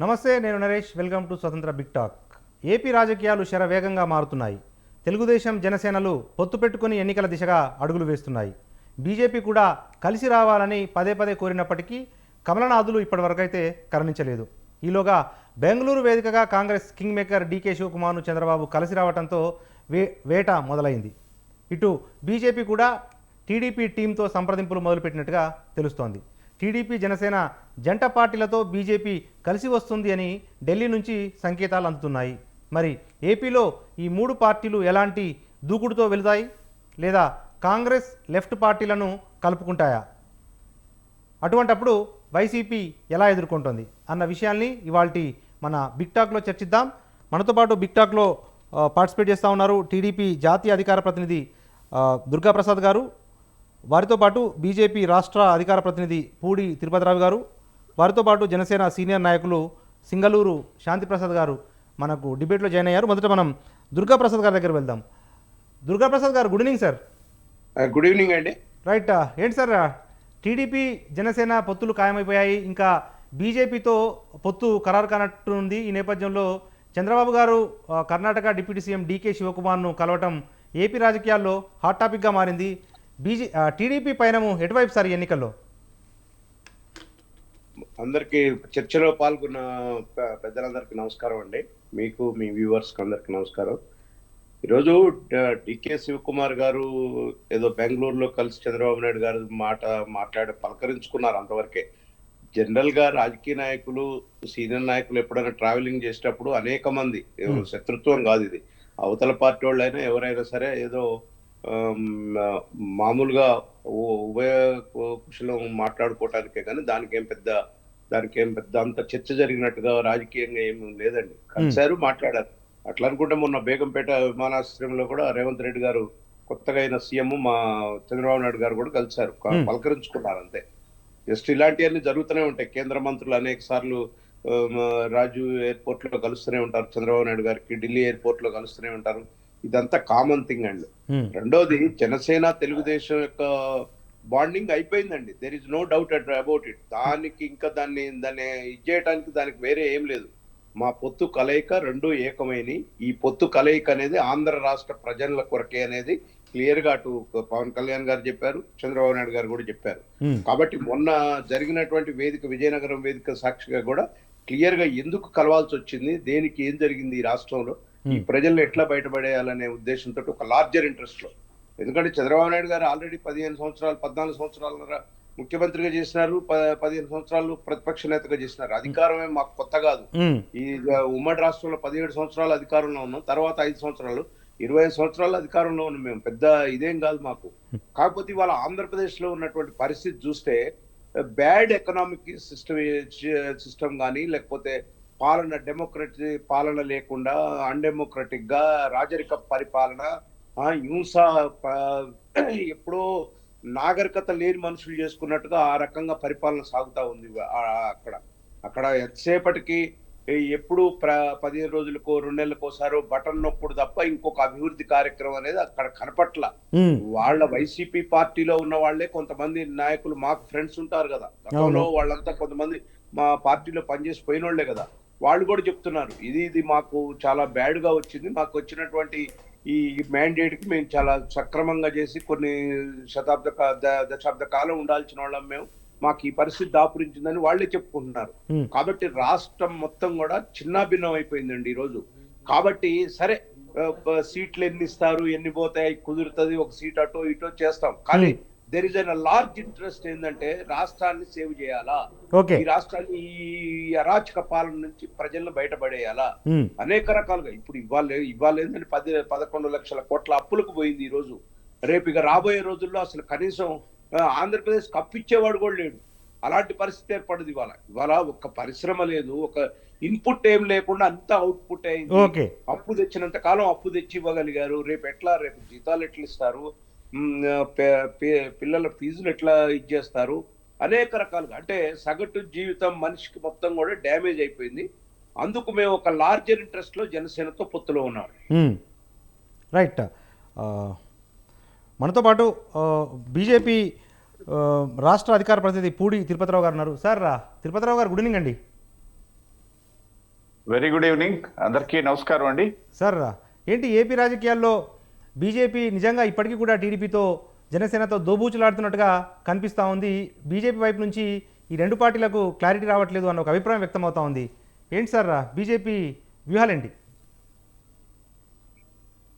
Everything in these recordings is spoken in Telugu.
నమస్తే, నేను నరేష్. వెల్కమ్ టు స్వతంత్ర బిగ్ టాక్. ఏపీ రాజకీయాలు శరవేగంగా మారుతున్నాయి. తెలుగుదేశం జనసేనలు పొత్తు పెట్టుకుని ఎన్నికల దిశగా అడుగులు వేస్తున్నాయి. బీజేపీ కూడా కలిసి రావాలని పదే పదే కోరినప్పటికీ కమలనాథులు ఇప్పటివరకైతే కరుణించలేదు. ఈలోగా బెంగళూరు వేదికగా కాంగ్రెస్ కింగ్ మేకర్ డీకే శివకుమార్ను చంద్రబాబు కలిసి రావడంతో వేట మొదలైంది. ఇటు బీజేపీ కూడా టీడీపీ టీంతో సంప్రదింపులు మొదలుపెట్టినట్టుగా తెలుస్తోంది. టీడీపీ జనసేన జంట పార్టీలతో బీజేపీ కలిసి వస్తుంది అని ఢిల్లీ నుంచి సంకేతాలు అందుతున్నాయి. మరి ఏపీలో ఈ మూడు పార్టీలు ఎలాంటి దూకుడుతో వెళుతాయి, లేదా కాంగ్రెస్ లెఫ్ట్ పార్టీలను కలుపుకుంటాయా? అటువంటప్పుడు వైసీపీ ఎలా ఎదుర్కొంటుంది అన్న విషయాల్ని ఇవాల్టి మన బిగ్ టాక్లో చర్చిద్దాం. మనతో పాటు బిగ్ టాక్లో పార్టిసిపేట్ చేస్తూ ఉన్నారు టీడీపీ జాతీయ అధికార ప్రతినిధి దుర్గాప్రసాద్ గారు, వారితో పాటు బీజేపీ రాష్ట్ర అధికార ప్రతినిధి పూడి తిరుపతిరావు గారు, వారితో పాటు జనసేన సీనియర్ నాయకులు సింగళూరు శాంతిప్రసాద్ గారు మనకు డిబేట్లో జాయిన్ అయ్యారు. మొదట మనం దుర్గాప్రసాద్ గారి దగ్గర వెళ్దాం. దుర్గాప్రసాద్ గారు, good evening sir. Good evening అండి. రైట్, ఏంటి సార్, టీడీపీ జనసేన పొత్తులు ఖాయమైపోయాయి, ఇంకా బీజేపీతో పొత్తు ఖరారు కానట్టుంది. ఈ నేపథ్యంలో చంద్రబాబు గారు కర్ణాటక డిప్యూటీ సీఎం డీకే శివకుమార్ను కలవటం ఏపీ రాజకీయాల్లో హాట్ టాపిక్గా మారింది. టీడీపీ పైనము ఎటువైపు సార్ ఎన్నికల్లో? అందరికీ చర్చలో పాల్గొన్న పెద్దలందరికీ నమస్కారం అండి. మీకు మీ వ్యూవర్స్కి అందరికీ నమస్కారం. ఈరోజు డికే శివకుమార్ గారు ఏదో బెంగళూరులో కలిసి చంద్రబాబు నాయుడు గారు మాట్లాడి పలకరించుకున్నారు, అంతవరకే. జనరల్ గా రాజకీయ నాయకులు, సీనియర్ నాయకులు ఎప్పుడైనా ట్రావెలింగ్ చేసేటప్పుడు అనేక మంది, శత్రుత్వం కాదు ఇది, అవతల పార్టీ వాళ్ళైనా ఎవరైనా సరే ఏదో మామూలుగా ఉభయ కుశలం మాట్లాడుకోవటానికే కానీ దానికేం పెద్ద అంత చర్చ జరిగినట్టుగా రాజకీయంగా ఏమి లేదండి. కలిశారు, మాట్లాడారు. అట్లా అనుకుంటే మొన్న బేగంపేట విమానాశ్రయంలో కూడా రేవంత్ రెడ్డి గారు, కొత్తగా అయిన సీఎం మా చంద్రబాబు నాయుడు గారు కూడా కలిశారు, పలకరించుకున్నారు అంతే. జస్ట్ ఇలాంటివన్నీ జరుగుతూనే ఉంటాయి. కేంద్ర మంత్రులు అనేక సార్లు రాజు ఎయిర్పోర్ట్ లో కలుస్తూనే ఉంటారు, చంద్రబాబు నాయుడు గారికి ఢిల్లీ ఎయిర్పోర్ట్ లో కలుస్తూనే ఉంటారు. ఇదంతా కామన్ థింగ్ అండి. రెండోది, జనసేన తెలుగుదేశం యొక్క బాండింగ్ అయిపోయిందండి. There is no doubt about it. దానికి ఇంకా దాన్ని ఇచ్చేయటానికి దానికి వేరే ఏం లేదు. మా పొత్తు కలయిక రెండు ఏకమైనవి. ఈ పొత్తు కలయిక అనేది ఆంధ్ర రాష్ట్ర ప్రజల కొరకే అనేది క్లియర్ గా అటు పవన్ కళ్యాణ్ గారు చెప్పారు, చంద్రబాబు నాయుడు గారు కూడా చెప్పారు. కాబట్టి మొన్న జరిగినటువంటి వేదిక, విజయనగరం వేదిక సాక్షిగా కూడా క్లియర్ గా ఎందుకు కలవాల్సి వచ్చింది, దేనికి ఏం జరిగింది ఈ రాష్ట్రంలో, ఈ ప్రజలను ఎట్లా బయటపడేయాలనే ఉద్దేశంతో ఒక లార్జర్ ఇంట్రెస్ట్ లో. ఎందుకంటే చంద్రబాబు నాయుడు గారు ఆల్రెడీ 14 సంవత్సరాలు ముఖ్యమంత్రిగా చేసినారు, 15 సంవత్సరాలు ప్రతిపక్ష నేతగా చేసినారు. అధికారమే మాకు కొత్త కాదు. ఈ ఉమ్మడి రాష్ట్రంలో 17 సంవత్సరాలు అధికారంలో ఉన్నాం, తర్వాత 5 సంవత్సరాలు 25 సంవత్సరాలు అధికారంలో ఉన్నాం. మేము పెద్ద ఇదేం కాదు మాకు. కాకపోతే ఇవాళ ఆంధ్రప్రదేశ్ లో ఉన్నటువంటి పరిస్థితి చూస్తే బ్యాడ్ ఎకనామిక్ సిస్టమ్ కానీ, లేకపోతే డెమోక్రటిక్ పాలన లేకుండా అన్డెమోక్రటిక్ గా రాజరిక పరిపాలన, హింస, ఎప్పుడో నాగరికత లేని మనుషులు చేసుకున్నట్టుగా ఆ రకంగా పరిపాలన సాగుతా ఉంది. అక్కడ ఎంతసేపటికి ఎప్పుడు 15 రోజులకో 2 నెలలకోసారో బటన్ నొప్పుడు తప్ప ఇంకొక అభివృద్ధి కార్యక్రమం అనేది అక్కడ కనపట్ల. వాళ్ళ వైసీపీ పార్టీలో ఉన్న వాళ్లే కొంతమంది నాయకులు, మాకు ఫ్రెండ్స్ ఉంటారు కదా గతంలో, వాళ్ళంతా కొంతమంది మా పార్టీలో పనిచేసి పోయినోళ్లే కదా, వాళ్ళు కూడా చెప్తున్నారు ఇది మాకు చాలా బ్యాడ్ గా వచ్చింది. మాకు వచ్చినటువంటి ఈ మ్యాండేట్ కి మేము చాలా సక్రమంగా చేసి కొన్ని దశాబ్ద కాలం ఉండాల్సిన వాళ్ళం మేము, మాకు ఈ పరిస్థితి దాపురించిందని వాళ్ళే చెప్పుకుంటున్నారు. కాబట్టి రాష్ట్రం మొత్తం కూడా చిన్నాభిన్నం అయిపోయిందండి ఈరోజు. కాబట్టి సరే, సీట్లు ఎన్ని ఇస్తారు, ఎన్ని పోతాయి, కుదురుతుంది, ఒక సీట్ అటో ఇటో చేస్తాం. కానీ there is an large interest ఏంటంటే రాష్ట్రాన్ని సేవ్ చేయాలా, ఈ రాష్ట్రాన్ని ఈ అరాచక పాలన నుంచి ప్రజలను బయటపడేయాలా, అనేక రకాలుగా. ఇప్పుడు ఇవాళ ఏంటంటే 11 లక్షల కోట్ల అప్పులకు పోయింది ఈ రోజు. రేపు ఇక రాబోయే రోజుల్లో అసలు కనీసం ఆంధ్రప్రదేశ్ కప్పిచ్చేవాడు కూడా లేడు. అలాంటి పరిస్థితి ఏర్పడింది ఇవాళ ఒక పరిశ్రమ లేదు, ఒక ఇన్పుట్ ఏం లేకుండా అంతా అవుట్పుట్ అయింది. అప్పు తెచ్చినంత కాలం అప్పు తెచ్చి ఇవ్వగలిగారు, రేపు జీతాలు ఎట్లా ఇస్తారు, పిల్లల ఫీజులు ఎట్లా ఇచ్చేస్తారు, అనేక రకాలుగా. అంటే సగటు జీవితం మనిషికి మొత్తం కూడా డ్యామేజ్ అయిపోయింది. అందుకు మేము ఒక లార్జర్ ఇంట్రెస్ట్ లో జనసేనతో పొత్తులో ఉన్నాం. రైట్, మనతో పాటు బీజేపీ రాష్ట్ర అధికార ప్రతినిధి పూడి తిరుపతిరావు గారు ఉన్నారు. సార్ తిరుపతిరావు గారు, గుడ్ ఈవినింగ్ అండి. వెరీ గుడ్ ఈవినింగ్, అందరికీ నమస్కారం అండి. సార్, ఏంటి ఏపీ రాజకీయాల్లో బీజేపీ నిజంగా ఇప్పటికీ కూడా టీడీపీతో జనసేనతో దోబూచులాడుతున్నట్టుగా కనిపిస్తూ ఉంది. బీజేపీ వైపు నుంచి ఈ రెండు పార్టీలకు క్లారిటీ రావట్లేదు అన్న ఒక అభిప్రాయం వ్యక్తమవుతా ఉంది. ఏంటి సార్ బీజేపీ వ్యూహాలేంటి?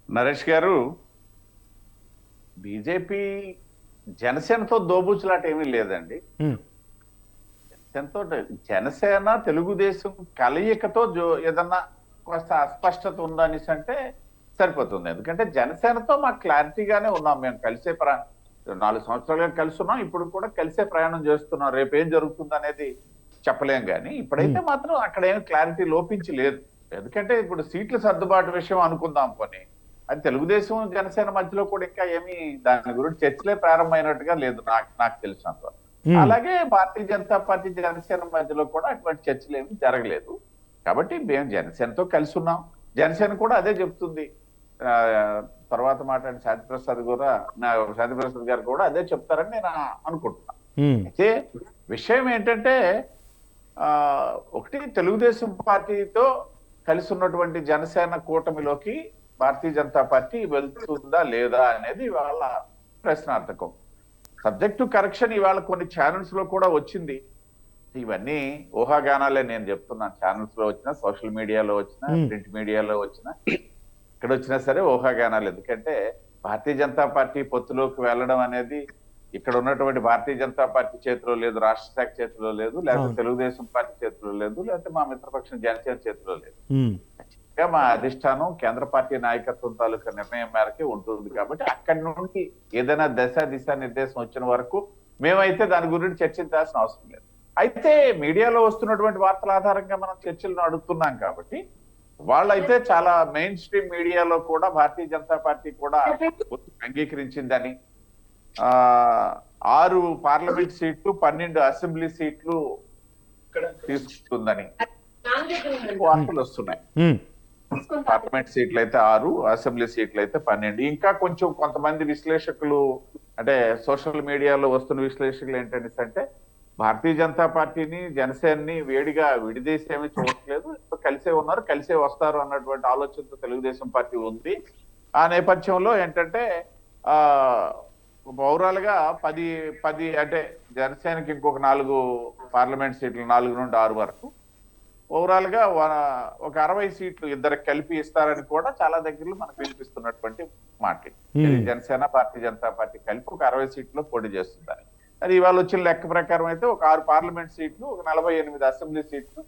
నరేష్ గారు, బీజేపీ జనసేనతో దోబూచులాట ఏమీ లేదండి. జనసేన తెలుగుదేశం కలయికతో ఏదన్నా కాస్త అస్పష్టత ఉందనేసి అంటే సరిపోతుంది. ఎందుకంటే జనసేనతో మాకు క్లారిటీగానే ఉన్నాం. మేము కలిసే 4 సంవత్సరాలుగా కలిసి ఉన్నాం, ఇప్పుడు కూడా కలిసే ప్రయాణం చేస్తున్నాం. రేపు ఏం జరుగుతుంది అనేది చెప్పలేం, కానీ ఇప్పుడైతే మాత్రం అక్కడ ఏమి క్లారిటీ లోపించి లేదు. ఎందుకంటే ఇప్పుడు సీట్ల సర్దుబాటు విషయం అనుకుందాం కొని, అది తెలుగుదేశం జనసేన మధ్యలో కూడా ఇంకా ఏమీ దాని గురించి చర్చలే ప్రారంభమైనట్టుగా లేదు నాకు తెలిసినంత. అలాగే భారతీయ జనతా పార్టీ జనసేన మధ్యలో కూడా అటువంటి చర్చలు ఏమి జరగలేదు. కాబట్టి మేము జనసేనతో కలిసి ఉన్నాం. జనసేన కూడా అదే చెప్తుంది. తర్వాత మాట్లాడిన శాంతిప్రసాద్ గారు కూడా అదే చెప్తారని నేను అనుకుంటున్నాను. అయితే విషయం ఏంటంటే, ఒకటి తెలుగుదేశం పార్టీతో కలిసి ఉన్నటువంటి జనసేన కూటమిలోకి భారతీయ జనతా పార్టీ వెళ్తుందా లేదా అనేది వాళ్ళ ప్రశ్నార్థకం. సబ్జెక్టు కరెక్షన్ ఇవాళ కొన్ని ఛానల్స్ లో కూడా వచ్చింది. ఇవన్నీ ఊహాగానాలే నేను చెప్తున్నాను. ఛానల్స్ లో వచ్చినా, సోషల్ మీడియాలో వచ్చినా, ప్రింట్ మీడియాలో వచ్చినా, ఇక్కడ వచ్చినా సరే ఊహాగానాలు. ఎందుకంటే భారతీయ జనతా పార్టీ పొత్తులోకి వెళ్ళడం అనేది ఇక్కడ ఉన్నటువంటి భారతీయ జనతా పార్టీ చేతిలో లేదు, రాష్ట్ర శాఖ చేతిలో లేదు, లేకపోతే తెలుగుదేశం పార్టీ చేతిలో లేదు, లేకపోతే మా మిత్రపక్షం జనసేన చేతిలో లేదు. మా అధిష్టానం కేంద్ర పార్టీ నాయకత్వం తాలూకా నిర్ణయం మేరకే ఉంటుంది. కాబట్టి అక్కడి నుండి ఏదైనా దిశా నిర్దేశం వచ్చిన వరకు మేమైతే దాని గురించి చర్చించాల్సిన అవసరం లేదు. అయితే మీడియాలో వస్తున్నటువంటి వార్తల ఆధారంగా మనం చర్చలను అడుగుతున్నాం. కాబట్టి వాళ్ళైతే చాలా మెయిన్ స్ట్రీమ్ మీడియాలో కూడా భారతీయ జనతా పార్టీ కూడా అంగీకరించిందని, 6 పార్లమెంట్ సీట్లు, 12 అసెంబ్లీ సీట్లు తీసుకుంటుందని వార్తలు వస్తున్నాయి. పార్లమెంట్ సీట్లు అయితే 6, అసెంబ్లీ సీట్లు అయితే 12. ఇంకా కొంతమంది విశ్లేషకులు, అంటే సోషల్ మీడియాలో వస్తున్న విశ్లేషకులు ఏంటంటే, భారతీయ జనతా పార్టీని జనసేనని వేడిగా విడిదేశేమీ చూడట్లేదు, కలిసే ఉన్నారు, కలిసే వస్తారు అన్నటువంటి ఆలోచనతో తెలుగుదేశం పార్టీ ఉంది. ఆ నేపథ్యంలో ఏంటంటే ఓవరాల్ గా 10 అంటే జనసేనకి ఇంకొక 4 పార్లమెంట్ సీట్లు, 4 నుండి 6 వరకు, ఓవరాల్ గా ఒక 60 సీట్లు ఇద్దరికి కలిపి ఇస్తారని కూడా చాలా దగ్గరలో మనకు వినిపిస్తున్నటువంటి మాట. జనసేన భారతీయ జనతా పార్టీ కలిపి ఒక 60 సీట్లు పోటీ చేస్తుందని. అది ఇవాళ వచ్చిన లెక్క ప్రకారం అయితే ఒక 6 పార్లమెంట్ సీట్లు, ఒక 48 అసెంబ్లీ సీట్లు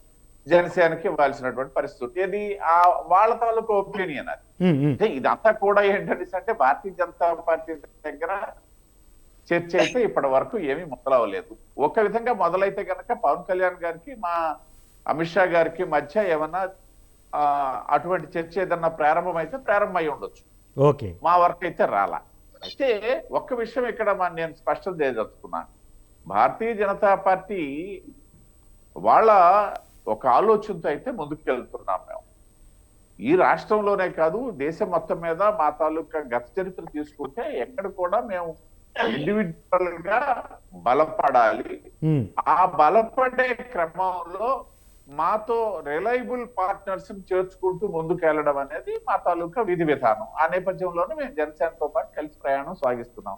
జనసేనకి ఇవ్వాల్సినటువంటి పరిస్థితి. ఇది వాళ్ళ తాలూకు ఒపీనియన్. అది అంటే ఇదంతా కూడా ఏంటంటే భారతీయ జనతా పార్టీ దగ్గర చర్చ అయితే ఇప్పటి వరకు ఏమీ మొదలవలేదు. ఒక విధంగా మొదలైతే కనుక పవన్ కళ్యాణ్ గారికి, మా అమిత్ షా గారికి మధ్య ఏమన్నా అటువంటి చర్చ ఏదన్నా ప్రారంభమై ఉండొచ్చు. ఓకే, మా వరకు అయితే రాలా. అయితే ఒక్క విషయం ఇక్కడ నేను స్పష్టం చేయదలుచుకున్నాను. భారతీయ జనతా పార్టీ వాళ్ళ ఒక ఆలోచనతో అయితే ముందుకు వెళ్తున్నాం మేము. ఈ రాష్ట్రంలోనే కాదు, దేశం మొత్తం మీద మా తాలూకా గత చరిత్ర తీసుకుంటే ఎక్కడ కూడా మేము ఇండివిజువల్ గా బలపడాలి. ఆ బలపడే క్రమంలో మాతో రిలయబుల్ పార్ట్నర్స్ చేర్చుకుంటూ ముందుకు వెళ్ళడం అనేది మా తాలూకా విధి విధానం. ఆ నేపథ్యంలోనే మేము జనసేనతో పాటు కలిసి ప్రయాణం సాగిస్తున్నాం.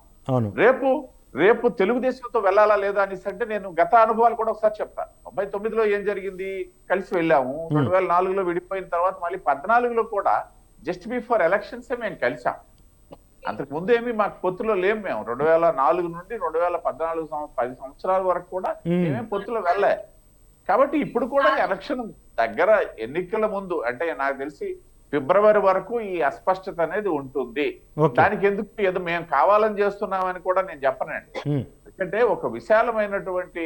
రేపు తెలుగుదేశంతో వెళ్ళాలా లేదా అనేసి అంటే నేను గత అనుభవాలు కూడా ఒకసారి చెప్తాను. 99లో ఏం జరిగింది, కలిసి వెళ్ళాము. 2004లో విడిపోయిన తర్వాత మళ్ళీ 14లో కూడా జస్ట్ బిఫోర్ ఎలక్షన్స్ మేము కలిసాం. అంతకు ముందు ఏమి మాకు పొత్తులో లేము. మేము 2004 నుండి 2014 10 సంవత్సరాల వరకు కూడా మేమేం పొత్తులో వెళ్ళే. కాబట్టి ఇప్పుడు కూడా ఎలక్షన్ దగ్గర, ఎన్నికల ముందు, అంటే నాకు తెలిసి ఫిబ్రవరి వరకు ఈ అస్పష్టత అనేది ఉంటుంది. దానికి ఏదో మేము కావాలని చేస్తున్నామని కూడా నేను చెప్పనండి. ఎందుకంటే ఒక విశాలమైనటువంటి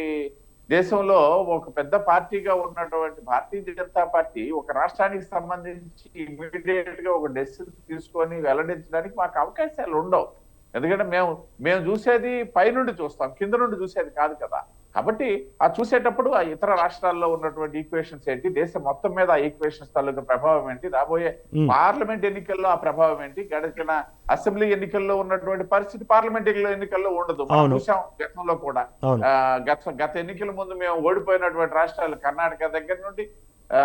దేశంలో ఒక పెద్ద పార్టీగా ఉన్నటువంటి భారతీయ జనతా పార్టీ ఒక రాష్ట్రానికి సంబంధించి ఇమీడియట్ గా ఒక డెసిషన్ తీసుకొని వెల్లడించడానికి మాకు అవకాశాలు ఉండవు. ఎందుకంటే మేము చూసేది పైనుండి చూస్తాం, కింద నుండి చూసేది కాదు కదా. కాబట్టి ఆ చూసేటప్పుడు ఆ ఇతర రాష్ట్రాల్లో ఉన్నటువంటి ఈక్వేషన్స్ ఏంటి, దేశం మొత్తం మీద ఆ ఈక్వేషన్స్ తాలూకా ప్రభావం ఏంటి, రాబోయే పార్లమెంట్ ఎన్నికల్లో ఆ ప్రభావం ఏంటి, గడిచిన అసెంబ్లీ ఎన్నికల్లో ఉన్నటువంటి పరిస్థితి పార్లమెంట్ ఎన్నికల్లో ఉండదు. మనం చూసాం గతంలో కూడా. గత ఎన్నికల ముందు మేము ఓడిపోయినటువంటి రాష్ట్రాలు కర్ణాటక దగ్గర నుండి ఆ,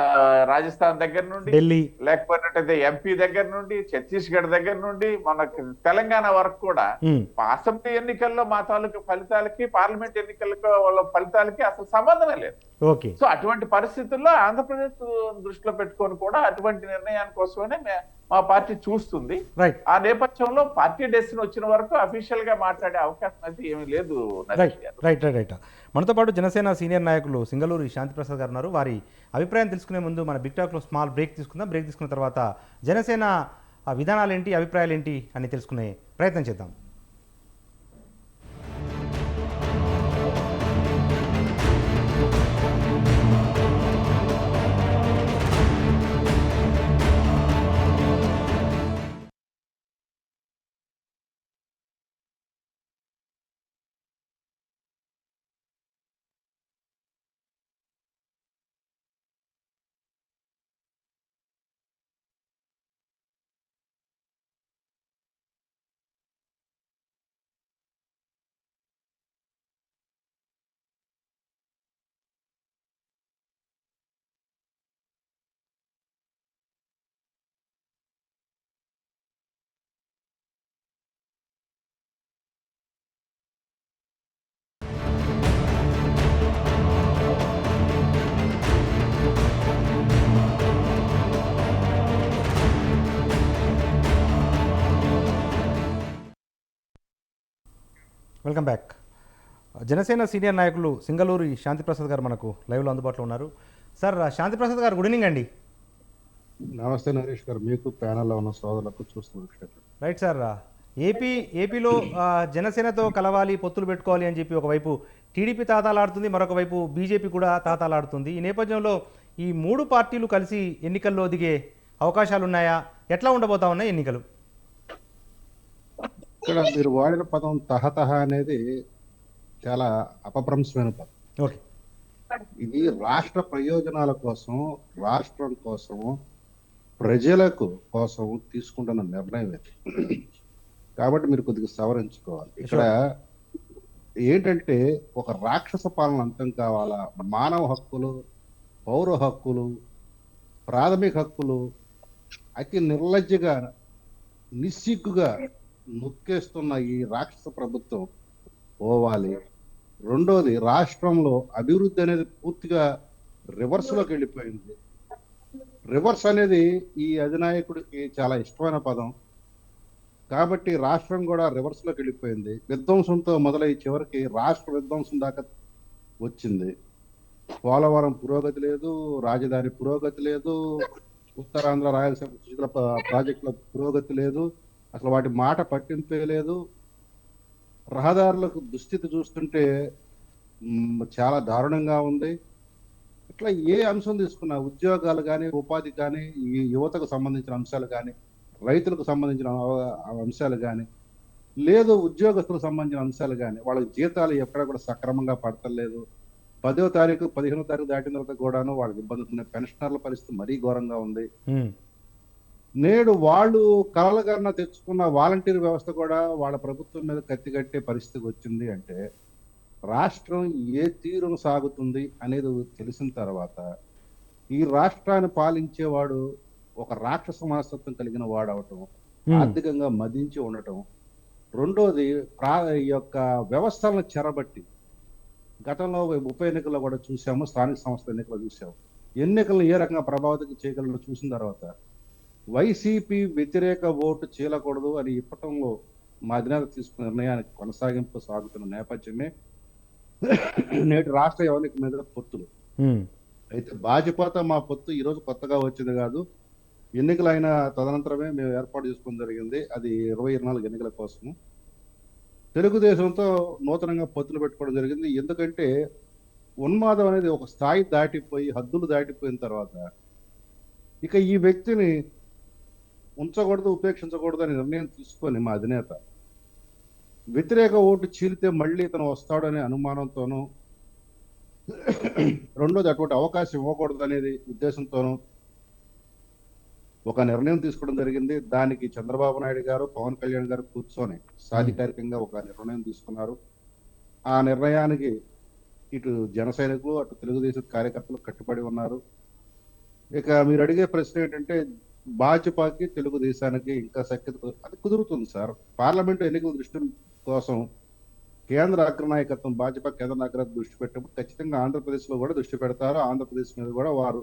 రాజస్థాన్ దగ్గర నుండి, ఢిల్లీ. లేకపోతే ఎంపీ దగ్గర నుండి, ఛత్తీస్గఢ్ దగ్గర నుండి, మనకి తెలంగాణ వరకు కూడా ఉమ్, అసెంబ్లీ ఎన్నికల్లో మా తాలూకు ఫలితాలకి, పార్లమెంట్ ఎన్నికలకు వాళ్ళ ఫలితాలకి అసలు సంబంధమే లేదు. ఓకే. సో అటువంటి పరిస్థితుల్లో ఆంధ్రప్రదేశ్ దృష్టిలో పెట్టుకొని కూడా అటువంటి నిర్ణయాని కోసమే మా పార్టీ చూస్తుంది. రైట్ ఆ నేపథ్యంలో పార్టీ డెసిషన్ వచ్చిన వరకు అఫీషియల్ గా మాట్లాడే అవకాశం అయితే ఏమీ లేదు. రైట్ నరేష్ గారు. రైట్ రైట్ రైట్ మనతో పాటు జనసేన సీనియర్ నాయకులు సింగళూరు శాంతిప్రసాద్ గారు ఉన్నారు. వారి అభిప్రాయం తెలుసుకునే ముందు మన బిగ్ టాక్లో స్మాల్ బ్రేక్ తీసుకుందాం. బ్రేక్ తీసుకున్న తర్వాత జనసేన విధానాలు ఏంటి, అభిప్రాయాలు ఏంటి అని తెలుసుకునే ప్రయత్నం చేద్దాం. Welcome back. జనసేన సీనియర్ నాయకులు సింగళూరు శాంతిప్రసాద్ గారు మనకు లైవ్లో అందుబాటులో ఉన్నారు. సార్, శాంతిప్రసాద్ గారు గుడ్ ఈవినింగ్ అండి. నమస్తే నరేష్ గారు, మీకు ప్యానల్లో ఉన్న సోదరులకు చూస్తున్నాను. రైట్ సార్, ఏపీలో జనసేనతో కలవాలి, పొత్తులు పెట్టుకోవాలి అని చెప్పి ఒకవైపు టీడీపీ తాతాలాడుతుంది, మరొక వైపు బీజేపీ కూడా తాతాలాడుతుంది. ఈ నేపథ్యంలో ఈ మూడు పార్టీలు కలిసి ఎన్నికల్లో దిగే అవకాశాలు ఉన్నాయా? ఎట్లా ఉండబోతా ఉన్నాయి ఎన్నికలు? ఇక్కడ మీరు వాడిన పదం తహతహ అనేది చాలా అపభ్రంశమైన పదం. ఓకే. ఇది రాష్ట్ర ప్రయోజనాల కోసం, రాష్ట్రం కోసం, ప్రజలకు కోసం తీసుకుంటున్న నిర్ణయం ఇది. కాబట్టి మీరు కొద్దిగా సవరించుకోవాలి. ఇక్కడ ఏంటంటే ఒక రాక్షస పాలన అంతం కావాలా, మానవ హక్కులు, పౌర హక్కులు, ప్రాథమిక హక్కులు అతి నిర్లజ్జగా, నిస్సిగ్గుగా నొక్కేస్తున్న ఈ రాక్షస ప్రభుత్వం పోవాలి. రెండోది, రాష్ట్రంలో అభివృద్ధి అనేది పూర్తిగా రివర్స్లోకి వెళ్ళిపోయింది. రివర్స్ అనేది ఈ అధినాయకుడికి చాలా ఇష్టమైన పదం. కాబట్టి రాష్ట్రం కూడా రివర్స్లోకి వెళ్ళిపోయింది. విధ్వంసంతో మొదలై చివరికి రాష్ట్ర విధ్వంసం దాకా వచ్చింది. పోలవరం పురోగతి లేదు, రాజధాని పురోగతి లేదు, ఉత్తరాంధ్ర రాయలసీమ ప్రాజెక్టుల పురోగతి లేదు, అసలు వాటి మాట పట్టింపే లేదు. రహదారులకు దుస్థితి చూస్తుంటే చాలా దారుణంగా ఉంది. ఇట్లా ఏ అంశం తీసుకున్నా, ఉద్యోగాలు కానీ, ఉపాధి కానీ, ఈ యువతకు సంబంధించిన అంశాలు కానీ, రైతులకు సంబంధించిన అంశాలు కానీ, లేదు ఉద్యోగస్తులకు సంబంధించిన అంశాలు కానీ, వాళ్ళకి జీతాలు ఎక్కడ కూడా సక్రమంగా పడతలేదు. 10వ తారీఖు 15వ తారీఖు దాటిన తర్వాత కూడాను వాళ్ళకి ఇబ్బంది ఉన్నాయి. పెన్షనర్ల పరిస్థితి మరీ ఘోరంగా ఉంది. నేడు వాళ్ళు కలలుగన్న తెచ్చుకున్న వాలంటీర్ వ్యవస్థ కూడా వాళ్ళ ప్రభుత్వం మీద కత్తిగట్టే పరిస్థితికి వచ్చింది. అంటే రాష్ట్రం ఏ తీరును సాగుతుంది అనేది తెలిసిన తర్వాత ఈ రాష్ట్రాన్ని పాలించేవాడు ఒక రాక్షస మనస్తత్వం కలిగిన వాడవటం, ఆర్థికంగా మదించి ఉండటం. రెండోది, ఈ యొక్క వ్యవస్థలను చెరబట్టి, గతంలో ఉప ఎన్నికల్లో కూడా చూసాము, స్థానిక సంస్థల ఎన్నికలు చూసాము, ఎన్నికలను ఏ రకంగా ప్రభావితం చేయగలరో చూసిన తర్వాత వైసీపీ వ్యతిరేక ఓటు చీలకూడదు అని ఇప్పటంలో మా అధినేత తీసుకున్న నిర్ణయానికి కొనసాగింపు సాగుతున్న నేపథ్యమే నేటి రాష్ట్ర ఎన్నిక మీద పొత్తులు. అయితే భాజపాతో మా పొత్తు ఈరోజు కొత్తగా వచ్చింది కాదు. ఎన్నికలు అయిన తదనంతరమే మేము ఏర్పాటు చేసుకోవడం జరిగింది. అది 2024 ఎన్నికల కోసము. తెలుగుదేశంతో నూతనంగా పొత్తులు పెట్టుకోవడం జరిగింది. ఎందుకంటే ఉన్మాదం అనేది ఒక స్థాయి దాటిపోయి, హద్దులు దాటిపోయిన తర్వాత ఇక ఈ వ్యక్తిని ఉంచకూడదు, ఉపేక్షించకూడదు అని నిర్ణయం తీసుకొని మా అధినేత వ్యతిరేక ఓటు చీలితే మళ్ళీ ఇతను వస్తాడనే అనుమానంతోనూ, రెండోది అటువంటి అవకాశం ఇవ్వకూడదు అనేది ఉద్దేశంతోనూ ఒక నిర్ణయం తీసుకోవడం జరిగింది. దానికి చంద్రబాబు నాయుడు గారు, పవన్ కళ్యాణ్ గారు కూర్చొని సాధికారికంగా ఒక నిర్ణయం తీసుకున్నారు. ఆ నిర్ణయానికి ఇటు జన సైనికులు, అటు తెలుగుదేశం కార్యకర్తలు కట్టుబడి ఉన్నారు. ఇక మీరు అడిగే ప్రశ్న ఏంటంటే భాజపాకి తెలుగుదేశానికి ఇంకా సఖ్యత అది కుదురుతుంది సార్. పార్లమెంటు ఎన్నికల దృష్టి కోసం కేంద్ర అగ్రనాయకత్వం భాజపా కేంద్ర నాయకత్వం దృష్టి పెట్టినప్పుడు ఖచ్చితంగా ఆంధ్రప్రదేశ్ లో కూడా దృష్టి పెడతారు. ఆంధ్రప్రదేశ్ మీద కూడా వారు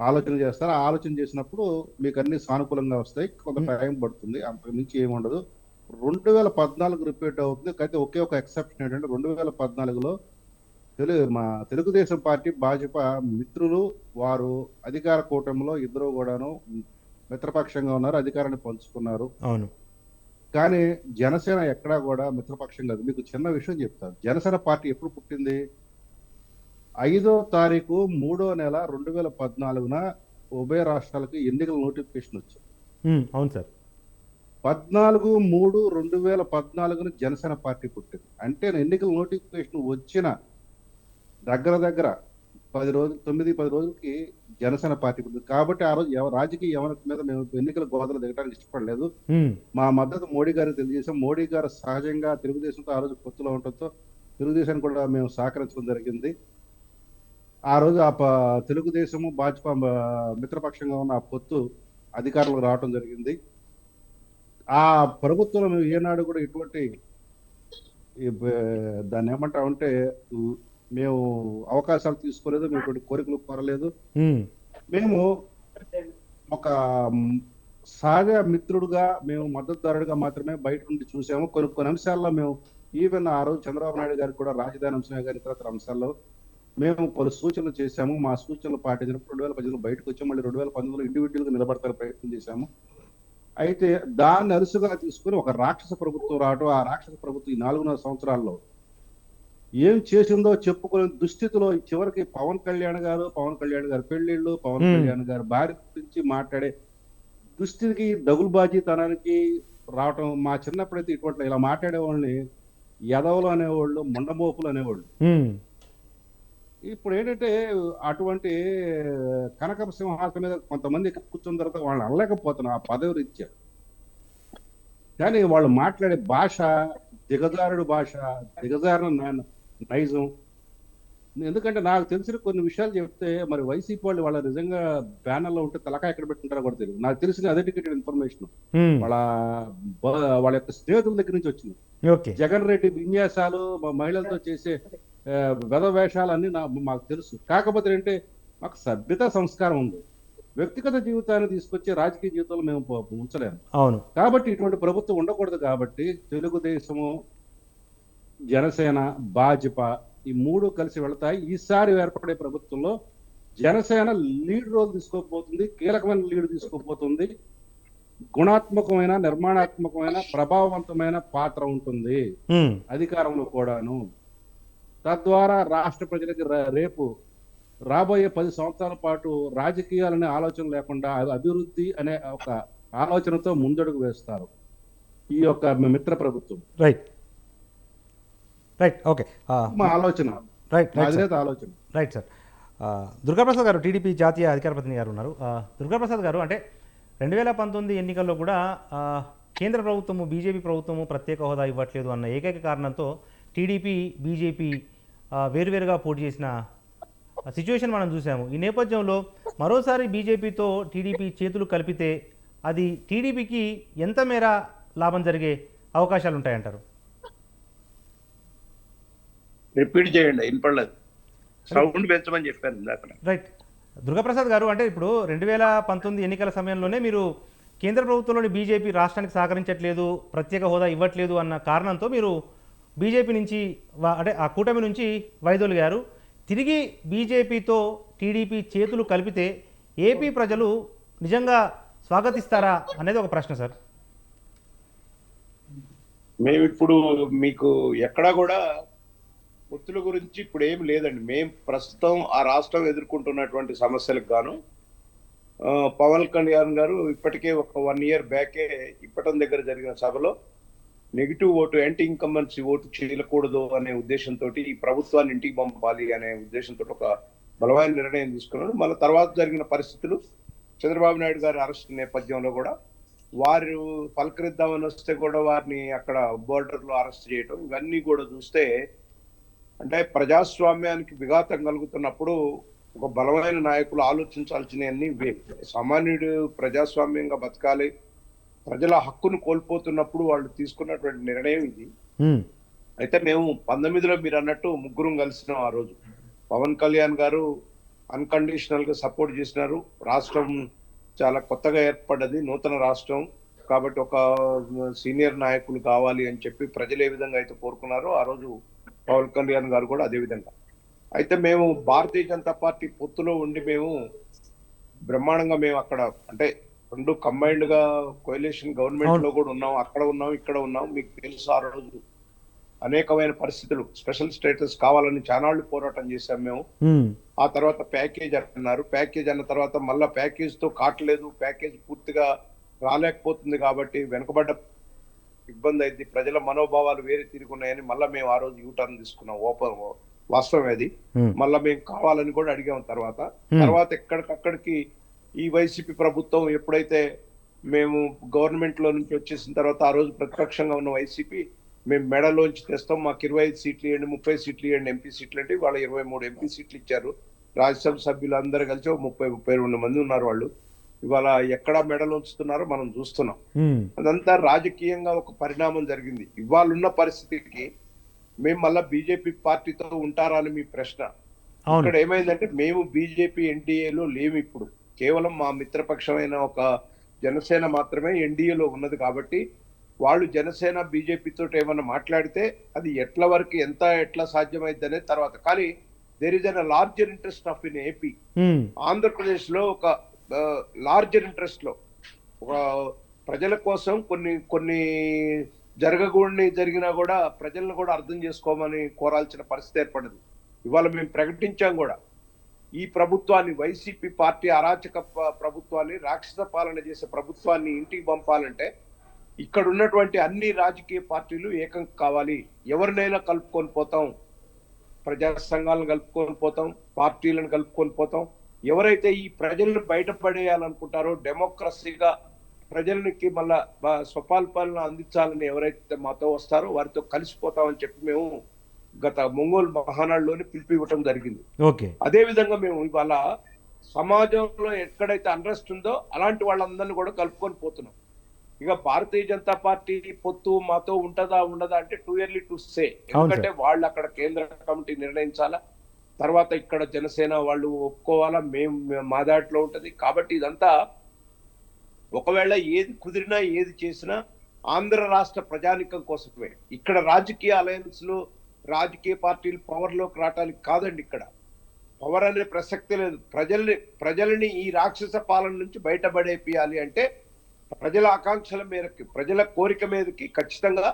ఆలోచన చేస్తారు. ఆ ఆలోచన చేసినప్పుడు మీకు అన్ని సానుకూలంగా వస్తాయి. కొంత టైం పడుతుంది, అంతకు మించి ఏమి ఉండదు. 2014 రిపీట్ అవుతుంది. అయితే ఒకే ఒక ఎక్సెప్షన్ ఏంటంటే 2014లో మా తెలుగుదేశం పార్టీ భాజపా మిత్రులు వారు అధికార కూటమిలో ఇద్దరు కూడాను మిత్రపక్షంగా ఉన్నారు, అధికారాన్ని పంచుకున్నారు. అవును. కానీ జనసేన ఎక్కడా కూడా మిత్రపక్షం కాదు. మీకు చిన్న విషయం చెప్తాను. జనసేన పార్టీ ఎప్పుడు పుట్టింది? 5వ తారీఖు 3వ నెల 2014 ఉభయ రాష్ట్రాలకు ఎన్నికల నోటిఫికేషన్ వచ్చింది. అవును సార్. 14/3/2014 జనసేన పార్టీ పుట్టింది. అంటే ఎన్నికల నోటిఫికేషన్ వచ్చిన దగ్గర 10 రోజులు 9-10 రోజులకి జనసేన పార్టీ పుట్టింది. కాబట్టి ఆ రోజు రాజకీయ యవనత మీద మేము ఎన్నికల గోదలు దిగడానికి ఇష్టపడలేదు. మా మద్దతు మోడీ గారికి తెలియజేసాం. మోడీ గారు సహజంగా తెలుగుదేశంతో ఆ రోజు పొత్తులో ఉండటంతో తెలుగుదేశాన్ని కూడా మేము సహకరించడం జరిగింది. ఆ రోజు తెలుగుదేశము భాజపా మిత్రపక్షంగా ఉన్న ఆ పొత్తు అధికారంలో రావడం జరిగింది. ఆ ప్రభుత్వంలో మేము ఏనాడు కూడా ఇటువంటి దాన్ని ఏమంటామంటే మేము అవకాశాలు తీసుకోలేదు, మేము ఇటువంటి కోరికలు కోరలేదు. మేము ఒక సహజ మిత్రుడుగా, మేము మద్దతుదారుడిగా మాత్రమే బయట నుండి చూసాము. కొన్ని అంశాల్లో మేము ఈవెన్ ఆ రోజు చంద్రబాబు నాయుడు గారికి కూడా రాజధాని అంశమే కానీ ఇతర అంశాల్లో మేము పలు సూచనలు చేశాము. మా సూచనలు పాటించినప్పుడు 2018 బయటకు వచ్చాము. మళ్ళీ 2019లో ఇండివిజువల్ గా నిలబడతానికి ప్రయత్నం చేశాము. అయితే దాన్ని అరుసుగా తీసుకుని ఒక రాక్షస ప్రభుత్వం రావడం, ఆ రాక్షస ప్రభుత్వం ఈ 4.5 సంవత్సరాల్లో ఏం చేసిందో చెప్పుకునే దుస్థితిలో చివరికి పవన్ కళ్యాణ్ గారు పెళ్లిళ్ళు, పవన్ కళ్యాణ్ గారు భార్య గురించి మాట్లాడే దుస్థితికి, దగులుబాజీతనానికి రావటం. మా చిన్నప్పుడైతే ఇటువంటి ఇలా మాట్లాడే వాళ్ళని యదవులు అనేవాళ్ళు, ముండమోపులు అనేవాళ్ళు. ఇప్పుడు ఏంటంటే అటువంటి కనక సింహాసనం మీద కొంతమంది కూర్చున్న తర్వాత వాళ్ళని అనలేకపోతున్నారు ఆ పదవి రీత్యా. కానీ వాళ్ళు మాట్లాడే భాష దిగజారుడు భాష, దిగజారిన నైజం. ఎందుకంటే నాకు తెలిసిన కొన్ని విషయాలు చెప్తే మరి వైసీపీ వాళ్ళ నిజంగా బ్యానర్లో ఉంటే తలకాయ ఎక్కడ పెట్టుకుంటారో కూడా తెలియదు. నాకు తెలిసిన అథెంటికేటెడ్ ఇన్ఫర్మేషన్ వాళ్ళ యొక్క స్నేహితుల దగ్గర నుంచి వచ్చింది. జగన్ రెడ్డి విన్యాసాలు, మహిళలతో చేసే వేషాలు అన్ని మాకు తెలుసు. కాకపోతే అంటే మాకు సభ్యత సంస్కారం ఉంది. వ్యక్తిగత జీవితాన్ని తీసుకొచ్చే రాజకీయ జీవితంలో మేము ఉంచలేము. అవును. కాబట్టి ఇటువంటి ప్రభుత్వం ఉండకూడదు. కాబట్టి తెలుగుదేశము, జనసేన, భాజపా ఈ 3 కలిసి వెళతాయి. ఈసారి ఏర్పడే ప్రభుత్వంలో జనసేన లీడ్ రోల్ తీసుకోకపోతుంది, కీలకమైన లీడ్ తీసుకోకపోతుంది. గుణాత్మకమైన, నిర్మాణాత్మకమైన, ప్రభావవంతమైన పాత్ర ఉంటుంది అధికారంలో కూడాను. తద్వారా రాష్ట్ర ప్రజలకి రేపు రాబోయే 10 సంవత్సరాల పాటు రాజకీయాలనే ఆలోచన లేకుండా అభివృద్ధి అనే ఒక ఆలోచనతో ముందడుగు వేస్తారు ఈ యొక్క మిత్ర ప్రభుత్వం. రైట్. ఓకే. మా ఆలోచన. ఆలోచన. Right sir. దుర్గాప్రసాద్ గారు, టీడీపీ జాతీయ అధికార ప్రతినిధి గారు ఉన్నారు. దుర్గాప్రసాద్ గారు, అంటే 2019 ఎన్నికల్లో కూడా కేంద్ర ప్రభుత్వము, బీజేపీ ప్రభుత్వము ప్రత్యేక హోదా ఇవ్వట్లేదు అన్న ఏకైక కారణంతో టీడీపీ, బీజేపీ వేరువేరుగా పోటీ చేసిన సిచ్యువేషన్ మనం చూసాము. ఈ నేపథ్యంలో మరోసారి బీజేపీతో టీడీపీ చేతులు కలిపితే అది టీడీపీకి ఎంత మేర లాభం జరిగే అవకాశాలు ఉంటాయంటారు? రిపీట్ చేయండి, వినపడలేదు. సౌండ్ పెంచమని చెప్పారు అక్కడ. రైట్. దుర్గాప్రసాద్ గారు, అంటే ఇప్పుడు 2019 ఎన్నికల సమయంలోనే మీరు కేంద్ర ప్రభుత్వంలోని బీజేపీ రాష్ట్రానికి సహకరించట్లేదు, ప్రత్యేక హోదా ఇవ్వట్లేదు అన్న కారణంతో మీరు బీజేపీ నుంచి, అంటే ఆ కూటమి నుంచి వైదొలిగారు. తిరిగి బీజేపీతో టీడీపీ చేతులు కలిపితే ఏపీ ప్రజలు నిజంగా స్వాగతిస్తారా అనేది ఒక ప్రశ్న సార్. మేము ఇప్పుడు మీకు ఎక్కడా కూడా పొత్తుల గురించి ఇప్పుడు ఏం లేదండి. మేము ప్రస్తుతం ఆ రాష్ట్రం ఎదుర్కొంటున్నటువంటి సమస్యలకు గాను పవన్ కళ్యాణ్ గారు ఇప్పటికే ఒక 1 year బ్యాకే ఇప్పటం దగ్గర జరిగిన సభలో negative vote, anti incumbency vote చేయకూడదు అనే ఉద్దేశంతో ఈ ప్రభుత్వాన్ని ఇంటికి పంపాలి అనే ఉద్దేశంతో ఒక బలమైన నిర్ణయం తీసుకున్నారు. మళ్ళీ తర్వాత జరిగిన పరిస్థితులు, చంద్రబాబు నాయుడు గారి అరెస్ట్ నేపథ్యంలో కూడా వారు పలకరిద్దామని వస్తే కూడా వారిని అక్కడ బోర్డర్లో అరెస్ట్ చేయటం, ఇవన్నీ కూడా చూస్తే అంటే ప్రజాస్వామ్యానికి విఘాతం కలుగుతున్నప్పుడు ఒక బలమైన నాయకులు ఆలోచించాల్సినవన్నీ ఇవే. సామాన్యుడు ప్రజాస్వామ్యంగా బతకాలి, ప్రజల హక్కును కోల్పోతున్నప్పుడు వాళ్ళు తీసుకున్నటువంటి నిర్ణయం ఇది. ఉమ్, అయితే మేము 19లో మీరు అన్నట్టు ముగ్గురం కలిసినాం ఆ రోజు. పవన్ కళ్యాణ్ గారు అన్కండిషనల్ గా సపోర్ట్ చేసినారు. రాష్ట్రం చాలా కొత్తగా ఏర్పడ్డది, నూతన రాష్ట్రం కాబట్టి ఒక సీనియర్ నాయకులు కావాలి అని చెప్పి ప్రజలు ఏ విధంగా అయితే కోరుకున్నారో ఆ రోజు పవన్ కళ్యాణ్ గారు కూడా అదే విధంగా. అయితే మేము భారతీయ జనతా పార్టీ పొత్తులో ఉండి మేము బ్రహ్మాండంగా మేము అక్కడ అంటే రెండు కంబైన్డ్ గా కోalition గవర్నమెంట్ లో కూడా ఉన్నాం, అక్కడ ఉన్నాం, ఇక్కడ ఉన్నాం. మీకు తెలుసు ఆ రోజు అనేకమైన పరిస్థితులు, స్పెషల్ స్టేటస్ కావాలని చానాళ్ళు పోరాటం చేశాం మేము. ఉమ్, ఆ తర్వాత ప్యాకేజ్ అన్నారు. ప్యాకేజ్ అన్న తర్వాత మళ్ళా ప్యాకేజ్ తో కావట్లేదు, ప్యాకేజ్ పూర్తిగా రాలేకపోతుంది కాబట్టి వెనుకబడ్డ ఇబ్బంది అయింది, ప్రజల మనోభావాలు వేరే తిరుగున్నాయని మళ్ళీ మేము ఆ రోజు యూటర్న్ తీసుకున్నాం. వాస్తవం అది. ఉమ్, మళ్ళా మేము కావాలని కూడా అడిగాం. తర్వాత ఎక్కడికక్కడికి ఈ వైసీపీ ప్రభుత్వం ఎప్పుడైతే మేము గవర్నమెంట్ లో నుంచి వచ్చేసిన తర్వాత ఆ రోజు ప్రతిపక్షంగా ఉన్న వైసీపీ మేము మెడలోంచి తెస్తాం, మాకు 25 సీట్లు ఇవ్వండి, 30 సీట్లు ఇవ్వండి ఎంపీ సీట్లు అంటే వాళ్ళ 23 ఎంపీ సీట్లు ఇచ్చారు. రాజ్యసభ సభ్యులు అందరూ కలిసి 30-32 మంది ఉన్నారు వాళ్ళు. ఇవాళ ఎక్కడ మెడలు ఉంచుతున్నారో మనం చూస్తున్నాం. ఉమ్, అదంతా రాజకీయంగా ఒక పరిణామం జరిగింది. ఇవాళ ఉన్న పరిస్థితికి మేము మళ్ళా బీజేపీ పార్టీతో ఉంటారా అని మీ ప్రశ్న. అవును. ఇక్కడ ఏమైందంటే మేము బీజేపీ ఎన్డీఏలో లేము. ఇప్పుడు కేవలం మా మిత్రపక్షమైన ఒక జనసేన మాత్రమే ఎన్డీఏలో ఉన్నది. కాబట్టి వాళ్ళు జనసేన బీజేపీ తోటి ఏమన్నా మాట్లాడితే అది ఎట్లా సాధ్యమైంది అనేది తర్వాత. కానీ there is an larger interest of in AP. Um, Andhra Pradesh లో ఒక లార్జర్ ఇంట్రెస్ట్ లో ఒక ప్రజల కోసం కొన్ని జరిగినా కూడా ప్రజలను కూడా అర్థం చేసుకోమని కోరాల్సిన పరిస్థితి ఏర్పడింది. ఇవాళ మేము ప్రకటించాం కూడా, ఈ ప్రభుత్వాన్ని, వైసీపీ పార్టీ అరాచక ప్రభుత్వాన్ని, రాక్షస పాలన చేసే ప్రభుత్వాన్ని ఇంటికి పంపాలంటే ఇక్కడ ఉన్నటువంటి అన్ని రాజకీయ పార్టీలు ఏకం కావాలి. ఎవరినైనా కలుపుకొని పోతాం, ప్రజా సంఘాలను కలుపుకొని పోతాం, పార్టీలను కలుపుకొని పోతాం. ఎవరైతే ఈ ప్రజలను బయటపడేయాలనుకుంటారో, డెమోక్రసీగా ప్రజలకి మళ్ళా స్వపాల్పాలన అందించాలని ఎవరైతే మాతో వస్తారో వారితో కలిసిపోతామని చెప్పి మేము గత ఒంగోలు మహానాడులోని పిలుపు ఇవ్వటం జరిగింది. ఓకే. అదే విధంగా మేము ఇవాళ సమాజంలో ఎక్కడైతే అన్రెస్ట్ ఉందో అలాంటి వాళ్ళందరినీ కూడా కలుపుకొని పోతున్నాం. ఇక భారతీయ జనతా పార్టీ పొత్తు మాతో ఉంటదా ఉండదా అంటే టూ ఎర్లీ టు సే. ఎందుకంటే వాళ్ళు అక్కడ కేంద్ర కమిటీ నిర్ణయించాలా, తర్వాత ఇక్కడ జనసేన వాళ్ళు ఒప్పుకోవాలా, మేము మా దాంట్లో ఉంటది. కాబట్టి ఇదంతా ఒకవేళ ఏది కుదిరినా ఏది చేసినా ఆంధ్ర రాష్ట్ర ప్రజానికం కోసమే. ఇక్కడ రాజకీయ అలయన్స్ లో రాజకీయ పార్టీలు పవర్ లోకి రావటానికి కాదండి. ఇక్కడ పవర్ అనే ప్రసక్తే లేదు. ప్రజల్ని ఈ రాక్షస పాలన నుంచి బయటపడేపియాలి అంటే ప్రజల ఆకాంక్షల మేరకు, ప్రజల కోరిక మీదకి ఖచ్చితంగా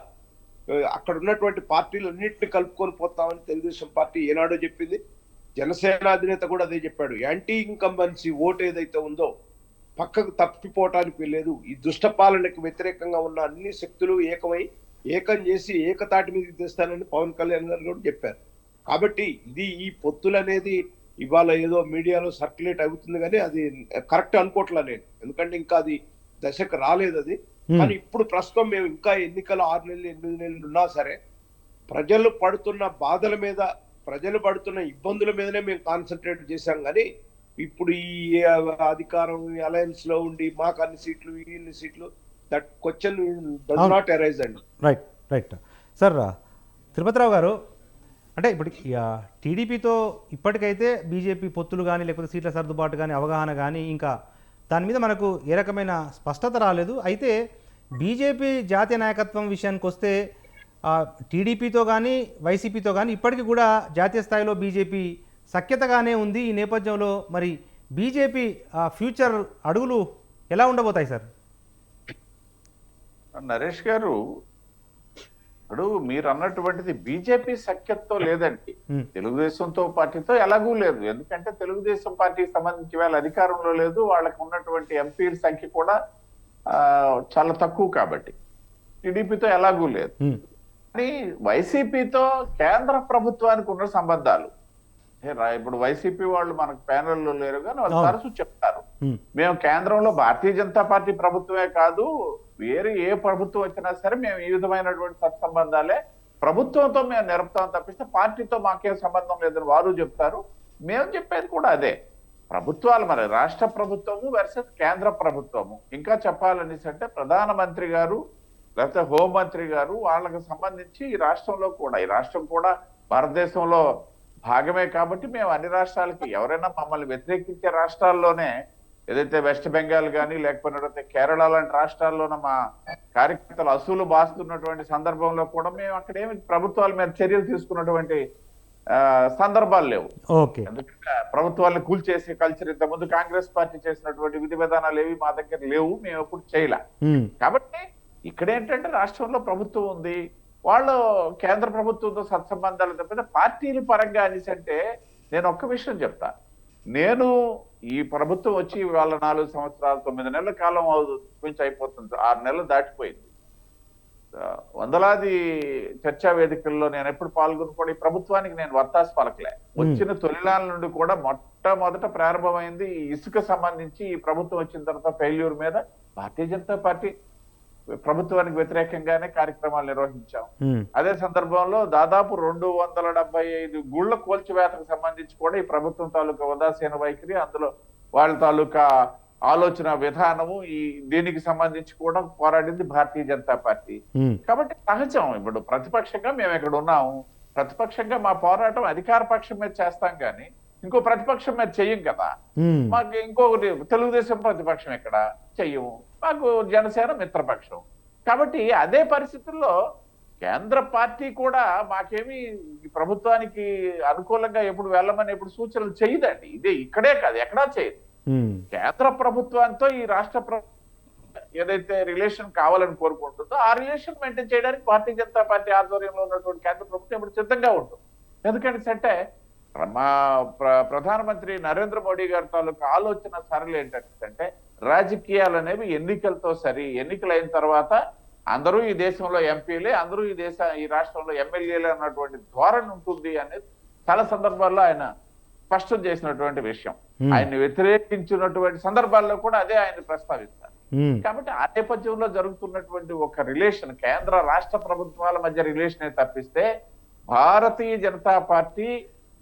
అక్కడ ఉన్నటువంటి పార్టీలు అన్నింటినీ కలుపుకొని పోతామని తెలుగుదేశం పార్టీ ఏనాడో చెప్పింది. జనసేన అధినేత కూడా అదే చెప్పాడు. యాంటీ ఇన్కంబెన్సీ ఓటు ఏదైతే ఉందో పక్కకు తప్పిపోవటానికి లేదు. ఈ దుష్ట పాలనకి వ్యతిరేకంగా ఉన్న అన్ని శక్తులు ఏకం చేసి ఏకతాటి మీదకి తెస్తానని పవన్ కళ్యాణ్ గారు కూడా చెప్పారు. కాబట్టి ఈ పొత్తులు అనేది ఇవాళ ఏదో మీడియాలో సర్క్యులేట్ అవుతుంది కానీ అది కరెక్ట్ అనుకోవట్లా నేను. ఎందుకంటే ఇంకా అది దశకు రాలేదు అది. కానీ ఇప్పుడు ప్రస్తుతం మేము ఇంకా ఎన్నికలు 6 నెలలు 8 నెలలు ఉన్నా సరే ప్రజలు పడుతున్న బాధల మీద, ప్రజలు పడుతున్న ఇబ్బందుల మీదనే మేము కాన్సన్ట్రేట్ చేశాం. కానీ ఇప్పుడు ఈ అధికారం అలయన్స్ లో ఉండి మాకు అన్ని సీట్లు ఇన్ని సీట్లు, that question does not arise అండి. Right sir. తిరుపతిరావు గారు, అంటే ఇప్పుడు టీడీపీతో ఇప్పటికైతే బీజేపీ పొత్తులు కానీ లేకపోతే సీట్ల సర్దుబాటు కానీ అవగాహన కానీ ఇంకా దాని మీద మనకు ఏ రకమైన స్పష్టత రాలేదు. అయితే బీజేపీ జాతీయ నాయకత్వం విషయానికి వస్తే టీడీపీతో కానీ వైసీపీతో కానీ ఇప్పటికీ కూడా జాతీయ స్థాయిలో బీజేపీ సఖ్యతగానే ఉంది. ఈ నేపథ్యంలో మరి బీజేపీ ఫ్యూచర్ అడుగులు ఎలా ఉండబోతాయి సార్? నరేష్ గారు, ఇప్పుడు మీరు అన్నటువంటిది బీజేపీ సఖ్యతతో లేదండి, తెలుగుదేశంతో పార్టీతో ఎలాగూ లేదు. ఎందుకంటే తెలుగుదేశం పార్టీకి సంబంధించి వాళ్ళ అధికారంలో లేదు, వాళ్ళకి ఉన్నటువంటి ఎంపీల సంఖ్య కూడా చాలా తక్కువ కాబట్టి టీడీపీతో ఎలాగూ లేదు. కానీ వైసీపీతో కేంద్ర ప్రభుత్వానికి ఉన్న సంబంధాలు, ఇప్పుడు వైసీపీ వాళ్ళు మనకు ప్యానెల్లో లేరు కానీ వాళ్ళు తరచూ చెప్తారు, మేము కేంద్రంలో భారతీయ జనతా పార్టీ ప్రభుత్వమే కాదు వేరే ఏ ప్రభుత్వం వచ్చినా సరే మేము ఈ విధమైనటువంటి సత్సంబంధాలే ప్రభుత్వంతో మేము నిలుపుతాం తప్పిస్తే పార్టీతో మాకేం సంబంధం లేదని వారు చెప్తారు. మేము చెప్పేది కూడా అదే. ప్రభుత్వాలు మరి రాష్ట్ర ప్రభుత్వము వర్సెస్ కేంద్ర ప్రభుత్వము. ఇంకా చెప్పాలనేసి అంటే ప్రధానమంత్రి గారు లేకపోతే హోంమంత్రి గారు వాళ్ళకి సంబంధించి ఈ రాష్ట్రం కూడా భారతదేశంలో భాగమే కాబట్టి మేము అన్ని రాష్ట్రాలకి ఎవరైనా మమ్మల్ని వ్యతిరేకించే రాష్ట్రాల్లోనే ఏదైతే వెస్ట్ బెంగాల్ కానీ లేకపోతే కేరళ లాంటి రాష్ట్రాల్లోనే మా కార్యకర్తలు అసూలు బాస్తున్నటువంటి సందర్భంలో కూడా మేము అక్కడ ఏమి ప్రభుత్వాల మీద చర్యలు తీసుకున్నటువంటి సందర్భాలు లేవు. ఓకే. ఎందుకంటే ప్రభుత్వాలను కూల్చేసే కల్చర్ ఇంతకుముందు కాంగ్రెస్ పార్టీ చేసినటువంటి విధి విధానాలు ఏవి మా దగ్గర లేవు, మేము ఎప్పుడు చేయలే. కాబట్టి ఇక్కడ ఏంటంటే రాష్ట్రంలో ప్రభుత్వం ఉంది, వాళ్ళు కేంద్ర ప్రభుత్వంతో సత్సంబంధాలు తప్పితే పార్టీల పరంగా అనేసి అంటే నేను ఒక్క విషయం చెప్తా. నేను ఈ ప్రభుత్వం వచ్చి వాళ్ళ 4 సంవత్సరాలు 9 నెలల కాలం కొంచెం అయిపోతుంది, 6 నెలలు దాటిపోయింది. వందలాది చర్చా వేదికల్లో నేను ఎప్పుడు పాల్గొని కూడా ఈ ప్రభుత్వానికి నేను వత్తాసు పలకలే. వచ్చిన తొలినాల నుండి కూడా మొట్టమొదట ప్రారంభమైంది ఈ ఇసుక సంబంధించి ఈ ప్రభుత్వం వచ్చిన తర్వాత ఫెయిల్యూర్ మీద భారతీయ జనతా పార్టీ ప్రభుత్వానికి వ్యతిరేకంగానే కార్యక్రమాలు నిర్వహించాం. అదే సందర్భంలో దాదాపు 275 గుళ్ల కూల్చివేతకు సంబంధించి కూడా ఈ ప్రభుత్వం తాలూకా ఉదాసీన వైఖరి, అందులో వాళ్ళ తాలూకా ఆలోచన విధానము దీనికి సంబంధించి కూడా పోరాడింది భారతీయ జనతా పార్టీ. కాబట్టి సహజం. ఇప్పుడు ప్రతిపక్షంగా మేము ఇక్కడ ఉన్నాము, ప్రతిపక్షంగా మా పోరాటం అధికార పక్షం మీద చేస్తాం కానీ ఇంకో ప్రతిపక్షం మీద చెయ్యం కదా. మాకు ఇంకొకటి తెలుగుదేశం ప్రతిపక్షం ఎక్కడ చెయ్యము, మాకు జనసేన మిత్రపక్షం. కాబట్టి అదే పరిస్థితుల్లో కేంద్ర పార్టీ కూడా మాకేమి ప్రభుత్వానికి అనుకూలంగా ఎప్పుడు వెళ్ళమని ఎప్పుడు సూచనలు చేయదండి. ఇదే ఇక్కడే కాదు, ఎక్కడా చేయదు. కేంద్ర ప్రభుత్వంతో ఈ రాష్ట్ర ఏదైతే రిలేషన్ కావాలని కోరుకుంటుందో ఆ రిలేషన్ మెయింటైన్ చేయడానికి భారతీయ జనతా పార్టీ ఆధ్వర్యంలో ఉన్నటువంటి కేంద్ర ప్రభుత్వం ఇప్పుడు సిద్ధంగా ఉంటుంది. ఎందుకంటే మా ప్రధానమంత్రి నరేంద్ర మోడీ గారి తాలూకు ఆలోచన సరళి ఏంటంటే రాజకీయాలు అనేవి ఎన్నికలతో ఎన్నికలు అయిన తర్వాత అందరూ ఈ దేశంలో ఎంపీలే, అందరూ ఈ రాష్ట్రంలో ఎమ్మెల్యేలే అన్నటువంటి ధోరణి ఉంటుంది అనేది చాలా సందర్భాల్లో ఆయన స్పష్టం చేసినటువంటి విషయం. ఆయన్ని వ్యతిరేకించినటువంటి సందర్భాల్లో కూడా అదే ఆయన ప్రస్తావిస్తారు. కాబట్టి ఆ నేపథ్యంలో జరుగుతున్నటువంటి ఒక రిలేషన్ కేంద్ర రాష్ట్ర ప్రభుత్వాల మధ్య రిలేషన్ తప్పిస్తే భారతీయ జనతా పార్టీ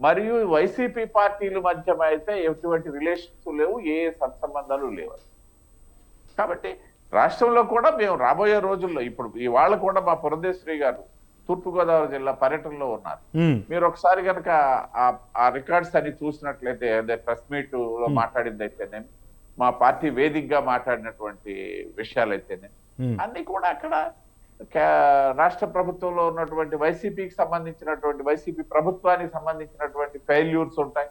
మరియు వైసీపీ పార్టీల మధ్య అయితే ఎటువంటి రిలేషన్స్ లేవు, ఏ సత్సంబంధాలు లేవు. కాబట్టి రాష్ట్రంలో కూడా మేము రాబోయే రోజుల్లో ఇప్పుడు ఇవాళ కూడా మా పురంధేశ్వరి గారు తూర్పుగోదావరి జిల్లా పర్యటనలో ఉన్నారు. మీరు ఒకసారి కనుక ఆ రికార్డ్స్ అన్ని చూసినట్లయితే అదే ప్రెస్ మీట్ లో మాట్లాడింది అయితేనే, మా పార్టీ వేదికగా మాట్లాడినటువంటి విషయాలు అయితేనే అన్ని కూడా అక్కడ రాష్ట్ర ప్రభుత్వంలో ఉన్నటువంటి వైసీపీకి సంబంధించినటువంటి వైసీపీ ప్రభుత్వానికి సంబంధించినటువంటి ఫెయిల్యూర్స్ ఉంటాయి.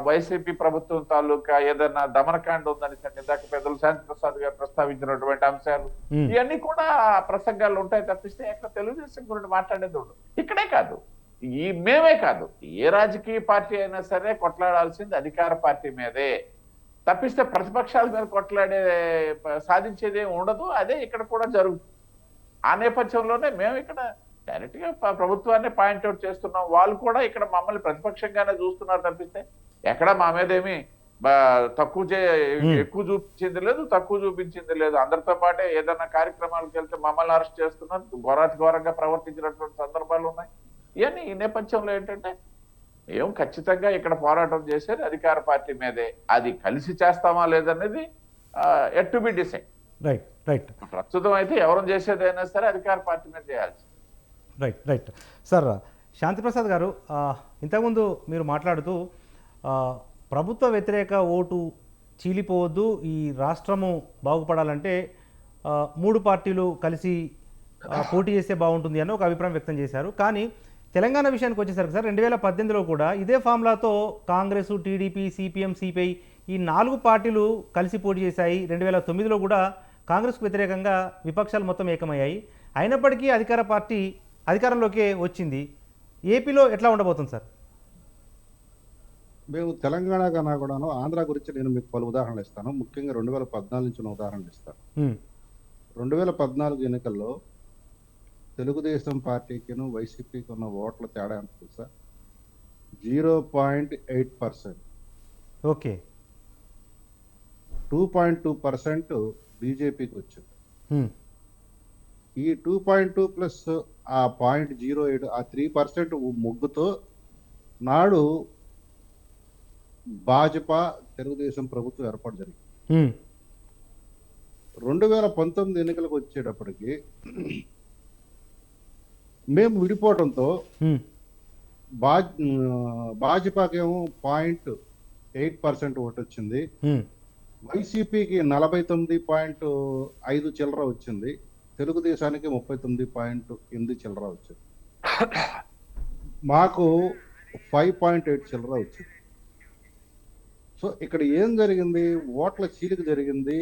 వైసీపీ ప్రభుత్వం తాలూకా ఏదైనా దమనకాండ ఉందని ఇందాక పెద్దలు శాంతి ప్రసాద్ గారు ప్రస్తావించినటువంటి అంశాలు ఇవన్నీ కూడా ప్రసంగాలు ఉంటాయి తప్పిస్తే ఎక్కడ తెలుగుదేశం గురించి మాట్లాడేది ఉండదు. ఇక్కడే కాదు, మేమే కాదు, ఏ రాజకీయ పార్టీ అయినా సరే కొట్లాడాల్సింది అధికార పార్టీ మీదే తప్పిస్తే ప్రతిపక్షాల మీద కొట్లాడే సాధించేది ఉండదు. అదే ఇక్కడ కూడా జరుగుతుంది. ఆ నేపథ్యంలోనే మేము ఇక్కడ డైరెక్ట్ గా ప్రభుత్వాన్ని పాయింట్అవుట్ చేస్తున్నాం. వాళ్ళు కూడా ఇక్కడ మమ్మల్ని ప్రతిపక్షంగానే చూస్తున్నారు తప్పిస్తే ఎక్కడ మా మీద ఏమి ఎక్కువ చూపించింది లేదు, తక్కువ చూపించింది లేదు. అందరితో పాటే ఏదైనా కార్యక్రమాలకు వెళ్తే మమ్మల్ని అరెస్ట్ చేస్తున్నారు, ఘోరంగా ప్రవర్తించినటువంటి సందర్భాలు ఉన్నాయి. ఇవన్నీ ఈ నేపథ్యంలో ఏంటంటే మేము ఖచ్చితంగా ఇక్కడ పోరాటం చేసేది అధికార పార్టీ మీదే. అది కలిసి చేస్తామా లేదనేది at to be decide. Right. ప్రస్తుతం అయితే ఎవరు చేసేదైనా సరే అధికార పార్టీ మీద చేయాల్సి. Right sir. శాంతిప్రసాద్ గారు, ఇంతకుముందు మీరు మాట్లాడుతూ ప్రభుత్వ వ్యతిరేక ఓటు చీలిపోవద్దు, ఈ రాష్ట్రము బాగుపడాలంటే 3 పార్టీలు కలిసి పోటీ చేస్తే బాగుంటుంది అని ఒక అభిప్రాయం వ్యక్తం చేశారు. కానీ తెలంగాణ విషయానికి వచ్చేసరికి సార్ 2018లో కూడా ఇదే ఫార్ములాతో కాంగ్రెస్, టీడీపీ, సిపిఎం, సిపిఐ ఈ 4 పార్టీలు కలిసి పోటీ చేశాయి. 2009లో కూడా కాంగ్రెస్కు వ్యతిరేకంగా విపక్షాలు మొత్తం ఏకమయ్యాయి. అయినప్పటికీ అధికార పార్టీ అధికారంలోకి వచ్చింది. ఏపీలో ఎట్లా ఉండబోతుంది సార్? మేము తెలంగాణ కన్నా కూడాను ఆంధ్ర గురించి నేను మీకు పలు ఉదాహరణలు ఇస్తాను. ముఖ్యంగా 2014 నుంచి ఉన్న ఉదాహరణలు ఇస్తాను. 2014 ఎన్నికల్లో తెలుగుదేశం పార్టీకిను వైసీపీకి ఉన్న ఓట్ల తేడా ఎంత తెలుసా? 0.8%. ఓకే. 2.2% బీజేపీకి వచ్చింది. ఈ 2.2 ప్లస్ ఆ 0.08 ఆ 3% ముగ్గుతో నాడు భాజపా తెలుగుదేశం ప్రభుత్వం ఏర్పాటు జరిగింది. ఉమ్, 2019 ఎన్నికలకు వచ్చేటప్పటికి మేము విడిపోవడంతో ఉమ్, భాజపాకేమో 0.8% ఓటు వచ్చింది, ఉమ్, వైసీపీకి 49.5 చిల్లర వచ్చింది, తెలుగుదేశానికి 39.8 చిల్లర వచ్చింది, మాకు 5.8 చిల్లర వచ్చింది. సో ఇక్కడ ఏం జరిగింది, ఓట్ల చీలిక జరిగింది,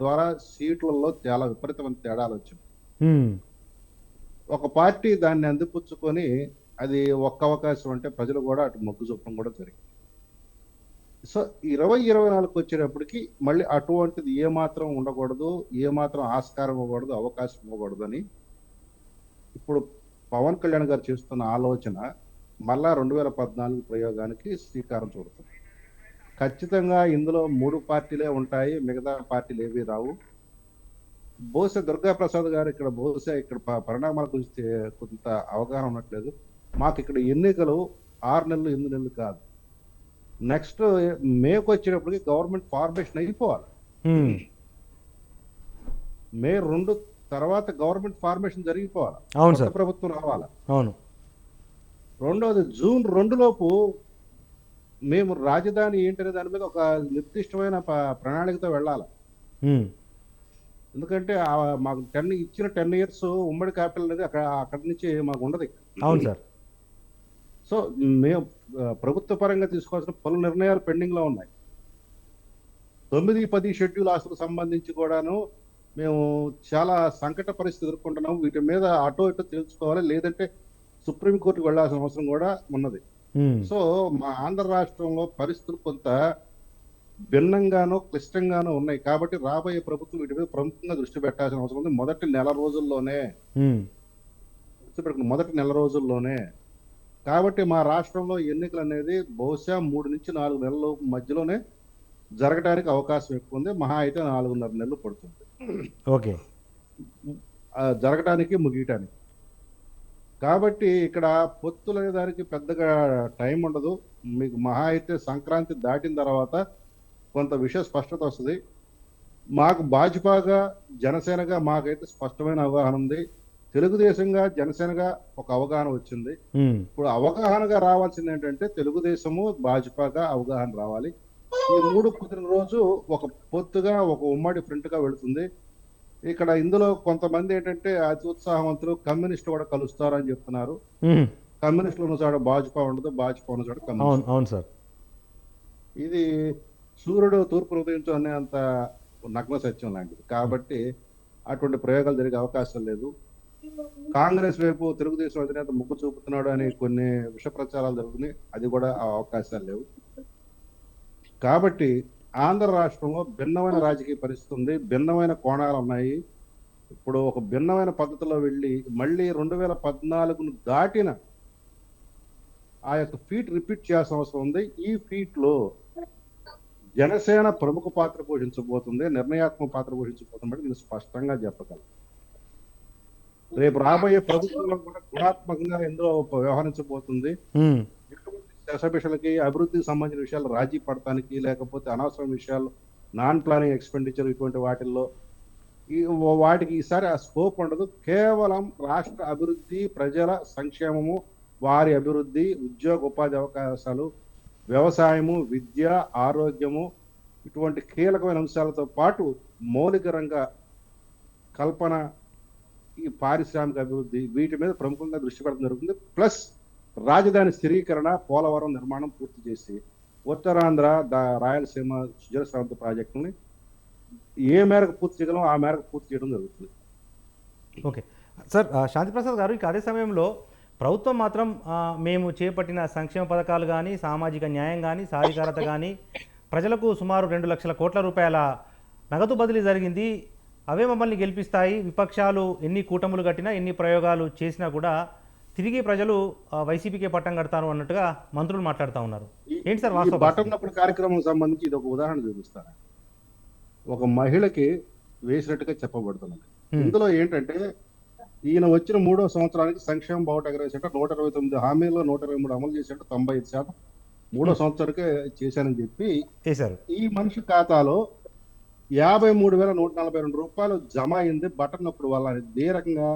ద్వారా సీట్లలో చాలా విపరీతమైన తేడాలు వచ్చింది. ఉమ్, ఒక పార్టీ దాన్ని అందిపుచ్చుకొని అది ఒక్క అవకాశం అంటే ప్రజలు కూడా అటు మొగ్గు చూపడం కూడా జరిగింది. సో 2024 వచ్చేటప్పటికి మళ్ళీ అటువంటిది ఏమాత్రం ఉండకూడదు, ఏమాత్రం ఆస్కారం ఇవ్వకూడదు, అవకాశం ఇవ్వకూడదు అని ఇప్పుడు పవన్ కళ్యాణ్ గారు చేస్తున్న ఆలోచన మళ్ళా 2014 ప్రయోగానికి శ్రీకారం చుడుతుంది. ఖచ్చితంగా ఇందులో 3 పార్టీలే ఉంటాయి, మిగతా పార్టీలు ఏవి రావు. బహుశా దుర్గా ప్రసాద్ గారు ఇక్కడ బహుశా ఇక్కడ పరిణామాల గురించి కొంత అవగాహన ఉన్నట్లేదు. మాకు ఇక్కడ ఎన్నికలు 6 నెలలు 8 నెలలు కాదు, నెక్స్ట్ మేకు వచ్చేటప్పటికి గవర్నమెంట్ ఫార్మేషన్ అయిపోవాలి. ఉమ్, మే 2 తర్వాత గవర్నమెంట్ ఫార్మేషన్ జరిగిపోవాలి, అవును కొత్త సార్, ప్రభుత్వం రావాలి. అవును. రెండవది జూన్ 2 లోపు మేము రాజధాని ఏంటనే దాని మీద ఒక నిర్దిష్టమైన ప్రణాళికతో వెళ్ళాలి. ఉమ్, ఎందుకంటే మాకు 10 ఇయర్స్ ఉమ్మడి క్యాపిటల్ అనేది అక్కడి నుంచి మాకు ఉండదు. అవును సార్. సో మేము ప్రభుత్వ పరంగా తీసుకోవాల్సిన పలు నిర్ణయాలు పెండింగ్ లో ఉన్నాయి. 9-10 షెడ్యూల్ ఆస్తులకు సంబంధించి కూడాను మేము చాలా సంకట పరిస్థితి ఎదుర్కొంటున్నాము. వీటి మీద అటో ఇటో తెలుసుకోవాలి, లేదంటే సుప్రీంకోర్టుకు వెళ్లాల్సిన అవసరం కూడా ఉన్నది. ఉమ్, సో మా ఆంధ్ర రాష్ట్రంలో పరిస్థితులు కొంత భిన్నంగానో క్లిష్టంగానో ఉన్నాయి. కాబట్టి రాబోయే ప్రభుత్వం వీటి మీద ప్రముఖంగా దృష్టి పెట్టాల్సిన అవసరం ఉంది. మొదటి నెల రోజుల్లోనే కాబట్టి మా రాష్ట్రంలో ఎన్నికలు అనేది బహుశా 3 నుంచి 4 నెలల మధ్యలోనే జరగడానికి అవకాశం ఎక్కువ ఉంది. మహా అయితే 4.5 నెలలు పడుతుంది ఓకే. జరగడానికి ముగియటానికి. కాబట్టి ఇక్కడ పొత్తులు అనే దానికి పెద్దగా టైం ఉండదు. మీకు మహా అయితే సంక్రాంతి దాటిన తర్వాత కొంత విషయ స్పష్టత వస్తుంది. మాకు భాజపాగా జనసేనగా మాకైతే స్పష్టమైన అవగాహన ఉంది. తెలుగుదేశంగా జనసేనగా ఒక అవగాహన వచ్చింది. ఉమ్, ఇప్పుడు అవగాహనగా రావాల్సింది ఏంటంటే తెలుగుదేశము భాజపాగా అవగాహన రావాలి. ఈ 3 కుదిరిన రోజు ఒక పొత్తుగా ఒక ఉమ్మడి ఫ్రంట్ గా వెళుతుంది. ఇక్కడ ఇందులో కొంతమంది ఏంటంటే అతి ఉత్సాహవంతులు కమ్యూనిస్ట్ కూడా కలుస్తారు అని చెప్తున్నారు. ఉమ్, కమ్యూనిస్టులు ఉన్న చోట భాజపా ఉండదు, భాజపా ఉన్న చోట అవును, కమ్యూనిస్ట్. అవును సార్. ఇది సూర్యుడు తూర్పు ఉదయించు అనేంత నగ్న సత్యం లాంటిది. కాబట్టి అటువంటి ప్రయోగాలు జరిగే అవకాశం లేదు. కాంగ్రెస్ వైపు తెలుగుదేశం అధినేత మొగ్గు చూపుతున్నాడు అని కొన్ని విష ప్రచారాలు జరుగుతున్నాయి, అది కూడా ఆ అవకాశాలు లేవు. కాబట్టి ఆంధ్ర రాష్ట్రంలో భిన్నమైన రాజకీయ పరిస్థితి ఉంది, భిన్నమైన కోణాలు ఉన్నాయి. ఇప్పుడు ఒక భిన్నమైన పద్ధతిలో వెళ్ళి మళ్ళీ 2014ను దాటిన ఆ యొక్క ఫీట్ రిపీట్ చేయాల్సిన అవసరం ఉంది. ఈ ఫీట్ లో జనసేన ప్రముఖ పాత్ర పోషించబోతుంది, నిర్ణయాత్మక పాత్ర పోషించబోతుంది. నేను స్పష్టంగా చెప్పగలను. రేపు రాబోయే ప్రభుత్వంలో కూడా గుణాత్మకంగా ఎందులో వ్యవహరించబోతుంది. ఉమ్, దశభిషలకి అభివృద్ధికి సంబంధించిన విషయాలు రాజీ పడటానికి, లేకపోతే అనవసరం విషయాలు నాన్ ప్లానింగ్ ఎక్స్పెండిచర్ ఇటువంటి వాటిల్లో వాటికి ఈసారి ఆ స్కోప్ ఉండదు. కేవలం రాష్ట్ర అభివృద్ధి, ప్రజల సంక్షేమము, వారి అభివృద్ధి, ఉద్యోగ ఉపాధి అవకాశాలు, వ్యవసాయము, విద్య, ఆరోగ్యము, ఇటువంటి కీలకమైన అంశాలతో పాటు మౌలిక రంగ కల్పన, ఈ పారిశ్రామిక అభివృద్ధి, వీటి మీద ప్రముఖంగా దృష్టి పెట్టడం జరుగుతుంది. ప్లస్ రాజధాని స్థిరీకరణ, పోలవరం నిర్మాణం పూర్తి చేసి ఉత్తరాంధ్ర, రాయలసీమ సుజల స్రవంతి ప్రాజెక్టుని ఏ మేరకు పూర్తి చేయగలం ఆ మేరకు పూర్తి చేయడం జరుగుతుంది. Okay sir. శాంతిప్రసాద్ గారు, ఇక అదే సమయంలో ప్రభుత్వం మాత్రం మేము చేపట్టిన సంక్షేమ పథకాలు కానీ, సామాజిక న్యాయం కానీ, సాధికారత కానీ, ప్రజలకు సుమారు 2 లక్షల కోట్ల రూపాయల నగదు బదిలీ జరిగింది, అవే మమ్మల్ని గెలిపిస్తాయి, విపక్షాలు ఎన్ని కూటములు కట్టినా ఎన్ని ప్రయోగాలు చేసినా కూడా తిరిగి ప్రజలు వైసీపీకే పట్టం కడతారు అన్నట్టుగా మంత్రులు మాట్లాడుతూ ఉన్నారు. ఏంటి సార్ వాస్తవం? బటన్ నొక్కడు కార్యక్రమం సంబంధించి ఇది ఒక ఉదాహరణ చూపిస్తాను. ఒక మహిళకి వేసినట్టుగా చెప్పబడుతున్నది. ఇందులో ఏంటంటే ఈయన వచ్చిన 3వ సంవత్సరానికి సంక్షేమ బావుట ఎగరేసేట 129 హామీల్లో 123 అమలు చేసేట 95% 3వ సంవత్సరానికే చేశానని చెప్పి వేశారు. ఈ మనిషి ఖాతాలో 53,142 రూపాయలు జమ అయింది బటన్ నొప్పుడు వల్ల. ఇదే రకంగా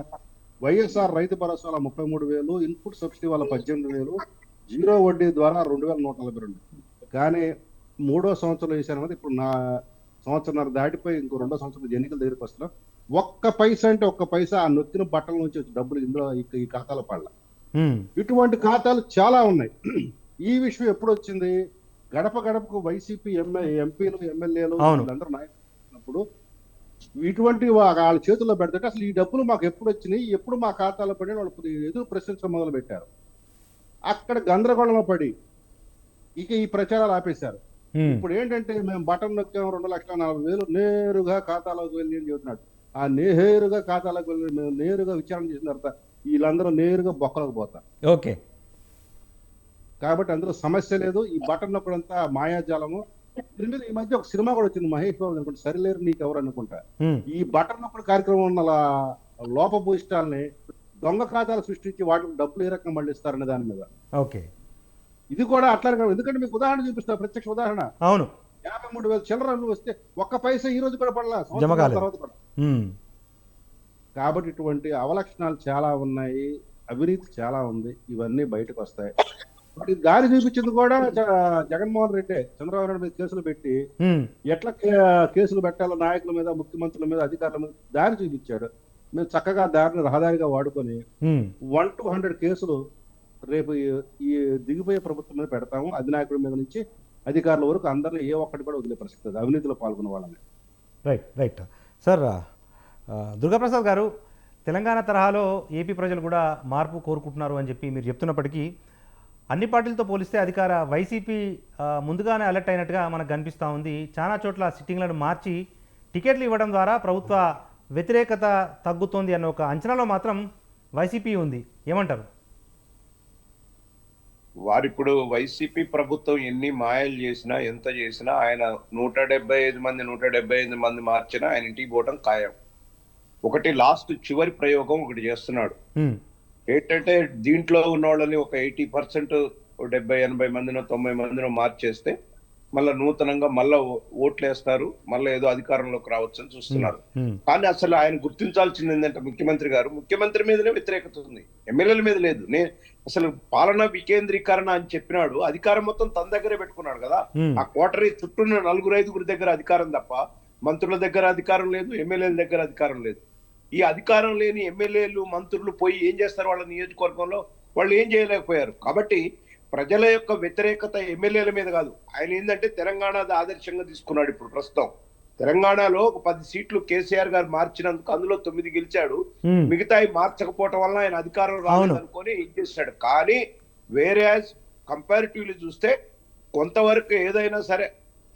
వైఎస్ఆర్ రైతు భరోసా వల్ల 33,000, ఇన్పుట్ సబ్సిడీ వల్ల 18,000, జీరో వడ్డీ ద్వారా 2,142. కానీ 3వ సంవత్సరం వేసాను. ఇప్పుడు నా సంవత్సరంన్నర దాటిపోయి ఇంకో 2వ సంవత్సరం ఎన్నికల దగ్గరికి వస్తున్నా. ఒక్క పైసా అంటే ఒక్క పైసా ఆ నొక్కిన బట్టల నుంచి వచ్చి డబ్బులు ఇందులో ఈ ఖాతాలో పడాల. ఇటువంటి ఖాతాలు చాలా ఉన్నాయి. ఈ విషయం ఎప్పుడు వచ్చింది? గడప గడపకు వైసీపీ ఎంపీలు ఎమ్మెల్యేలు వీళ్ళందరూ నాయకులు ఇటువంటి వాళ్ళ చేతుల్లో పెడితే అసలు ఈ డబ్బులు మాకు ఎప్పుడు వచ్చినాయి, ఎప్పుడు మా ఖాతాలో పడి వాళ్ళు ఎదురు ప్రశ్నించడం మొదలు పెట్టారు. అక్కడ గందరగోళంలో పడి ఇక ఈ ప్రచారాలు ఆపేశారు. ఇప్పుడు ఏంటంటే మేము బటన్ నొక్కాము 2,40,000 నేరుగా ఖాతాలోకి వెళ్ళి అని చెబుతున్నాడు. ఆ నేరుగా ఖాతాలోకి వెళ్ళి మేము నేరుగా విచారణ చేసిన తర్వాత వీళ్ళందరూ నేరుగా బొక్కలకు పోతారు. ఓకే, కాబట్టి అందులో సమస్య లేదు. ఈ బటన్ నొక్కడంతా మాయాజాలము. దీని మీద ఈ మధ్య ఒక సినిమా కూడా వచ్చింది, మహేష్ బాబు అనుకుంటా, సరిలేరు నీకెవరు అనుకుంటా. ఈ బటన్ నొక్కడు కార్యక్రమం ఉన్న లోపభూయిష్టాలని దొంగ ఖాతాలు సృష్టించి వాటికి డబ్బులు ఏ రకంగా మళ్ళిస్తారనే దాని మీద. ఓకే, ఇది కూడా అట్లానే కాదు. ఎందుకంటే మీకు ఉదాహరణ చూపిస్తా, ప్రత్యక్ష ఉదాహరణ. అవును, 53,000 చిల్లర వస్తే ఒక్క పైసా ఈ రోజు కూడా పడలా, జమ కాలేదు. తర్వాత పడ. కాబట్టి ఇటువంటి అవలక్షణాలు చాలా ఉన్నాయి, అవినీతి చాలా ఉంది. ఇవన్నీ బయటకు వస్తాయి. దారి చూపించింది కూడా జగన్మోహన్ రెడ్డి చంద్రబాబు నాయుడు మీద కేసులు పెట్టి ఎట్లా కేసులు పెట్టాలో నాయకుల మీద, ముఖ్యమంత్రుల మీద, అధికారుల మీద దారి చూపించాడు. మేము చక్కగా దారిని రహదారిగా వాడుకొని 1 to 100 కేసులు రేపు ఈ దిగిపోయే ప్రభుత్వం మీద పెడతాము. అధినాయకుడి మీద నుంచి అధికారుల వరకు అందరినీ ఏ ఒక్కటి కూడా వదిలే పరిస్థితి, అవినీతిలో పాల్గొన్న వాళ్ళని. Right sir. దుర్గాప్రసాద్ గారు, తెలంగాణ తరహాలో ఏపీ ప్రజలు కూడా మార్పు కోరుకుంటున్నారు అని చెప్పి మీరు చెప్తున్నప్పటికీ అన్ని పార్టీలతో పోలిస్తే అధికార వైసీపీ ముందుగానే అలర్ట్ అయినట్టుగా మనకు కనిపిస్తూ ఉంది. చాలా చోట్ల సిట్టింగ్లను మార్చి టికెట్లు ఇవ్వడం ద్వారా ప్రభుత్వ వ్యతిరేకత తగ్గుతోంది అన్న ఒక అంచనాలో మాత్రం వైసీపీ ఉంది. ఏమంటారు? వారిప్పుడు వైసీపీ ప్రభుత్వం ఎన్ని మాయలు చేసినా, ఎంత చేసినా, ఆయన 175 మంది మార్చినా ఆయన ఇంటికి పోవటం ఖాయం. ఒకటి లాస్ట్ చివరి ప్రయోగం ఒకటి చేస్తున్నాడు. ఏంటంటే దీంట్లో ఉన్న వాళ్ళని ఒక 80%, 70-80 మందినో 90 మందినో మార్చేస్తే మళ్ళా నూతనంగా మళ్ళా ఓట్లు వేస్తారు, మళ్ళీ ఏదో అధికారంలోకి రావచ్చు అని చూస్తున్నారు. కానీ అసలు ఆయన గుర్తించాల్సింది ఏంటంటే ముఖ్యమంత్రి మీదనే వ్యతిరేకత ఉంది, ఎమ్మెల్యేల మీద లేదు. అసలు పాలనా వికేంద్రీకరణ అని చెప్పినాడు, అధికారం మొత్తం తన దగ్గరే పెట్టుకున్నాడు కదా. ఆ కోటరీ చుట్టూ 4-5 దగ్గర అధికారం తప్ప మంత్రుల దగ్గర అధికారం లేదు, ఎమ్మెల్యేల దగ్గర అధికారం లేదు. ఈ అధికారం లేని ఎమ్మెల్యేలు, మంత్రులు పోయి ఏం చేస్తారు వాళ్ళ నియోజకవర్గంలో? వాళ్ళు ఏం చేయలేకపోయారు. కాబట్టి ప్రజల యొక్క వ్యతిరేకత ఎమ్మెల్యేల మీద కాదు. ఆయన ఏంటంటే తెలంగాణది ఆదర్శంగా తీసుకున్నాడు. ఇప్పుడు ప్రస్తుతం తెలంగాణలో ఒక 10 సీట్లు కేసీఆర్ గారు మార్చినందుకు అందులో 9 గెలిచాడు. మిగతాయి మార్చకపోవటం వల్ల ఆయన అధికారం రాలేదనుకొని ఏం చేశాడు. కానీ వేరే కంపారిటివ్లీ చూస్తే కొంతవరకు ఏదైనా సరే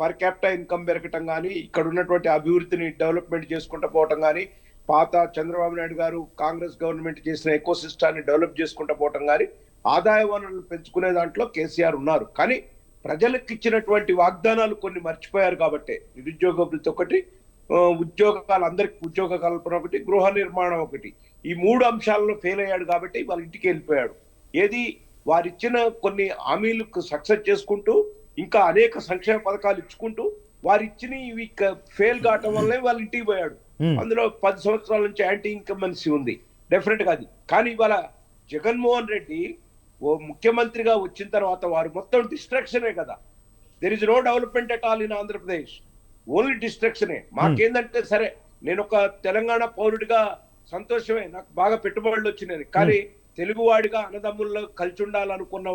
పర్ క్యాపిటల్ ఇన్కమ్ పెరగటం కానీ, ఇక్కడ ఉన్నటువంటి అభివృద్ధిని డెవలప్మెంట్ చేసుకుంటూ పోవటం కానీ, పాత చంద్రబాబు నాయుడు గారు కాంగ్రెస్ గవర్నమెంట్ చేసిన ఎకో సిస్టాన్ని డెవలప్ చేసుకుంటూ పోవటం కానీ, ఆదాయ వనరులు పెంచుకునే దాంట్లో కేసీఆర్ ఉన్నారు. కానీ ప్రజలకు ఇచ్చినటువంటి వాగ్దానాలు కొన్ని మర్చిపోయారు. కాబట్టి నిరుద్యోగ వృత్తి ఒకటి, ఉద్యోగాలు, అందరికి ఉద్యోగ కల్పన ఒకటి, గృహ నిర్మాణం ఒకటి, ఈ 3 అంశాలలో ఫెయిల్ అయ్యాడు. కాబట్టి వాళ్ళ ఇంటికి వెళ్ళిపోయాడు. ఏది వారిచ్చిన కొన్ని హామీలకు సక్సెస్ చేసుకుంటూ, ఇంకా అనేక సంక్షేమ పథకాలు ఇచ్చుకుంటూ, వారిచ్చిన ఇవి ఫెయిల్ కావటం వల్లే వాళ్ళ ఇంటికి పోయాడు. అందులో 10 సంవత్సరాల నుంచి యాంటీ ఇన్కంబెన్సీ ఉంది, డెఫినెట్ గా అది. కానీ ఇవాళ జగన్మోహన్ రెడ్డి ఓ ముఖ్యమంత్రిగా వచ్చిన తర్వాత వారు మొత్తం డిస్ట్రక్షనే కదా. There is no development at all in Andhra Pradesh, only డిస్ట్రక్షనే. మాకేందంటే సరే, నేను ఒక తెలంగాణ పౌరుడిగా సంతోషమే, నాకు బాగా పెట్టుబడులు వచ్చినాయి. కానీ తెలుగువాడిగా అన్నదమ్ముల్లో కలిసి ఉండాలనుకున్న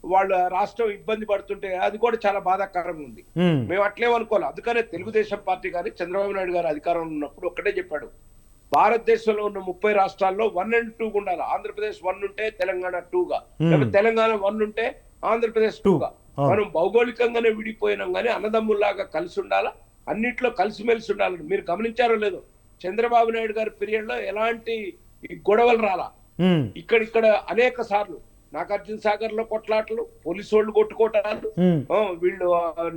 వాళ్ళ రాష్ట్రం ఇబ్బంది పడుతుంటే అది కూడా చాలా బాధాకరంగా ఉంది. మేము అట్లేమనుకోవాలి. అందుకనే తెలుగుదేశం పార్టీ కానీ చంద్రబాబు నాయుడు గారు అధికారంలో ఉన్నప్పుడు ఒక్కటే చెప్పాడు, భారతదేశంలో ఉన్న 30 రాష్ట్రాల్లో 1 and 2 ఉండాలి. ఆంధ్రప్రదేశ్ 1 ఉంటే తెలంగాణ 2గా, లేకపోతే తెలంగాణ 1 ఉంటే ఆంధ్రప్రదేశ్ 2గా. మనం భౌగోళికంగానే విడిపోయినాం కానీ అన్నదమ్ముల్లాగా కలిసి ఉండాలా, అన్నిట్లో కలిసిమెలిసి ఉండాలని. మీరు గమనించారో లేదో, చంద్రబాబు నాయుడు గారి పీరియడ్ లో ఎలాంటి గొడవలు రాలా. ఇక్కడ అనేక సార్లు నాగార్జున సాగర్ లో కొట్లాటలు, పోలీసు వాళ్ళు కొట్టుకోవటాలు, వీళ్ళు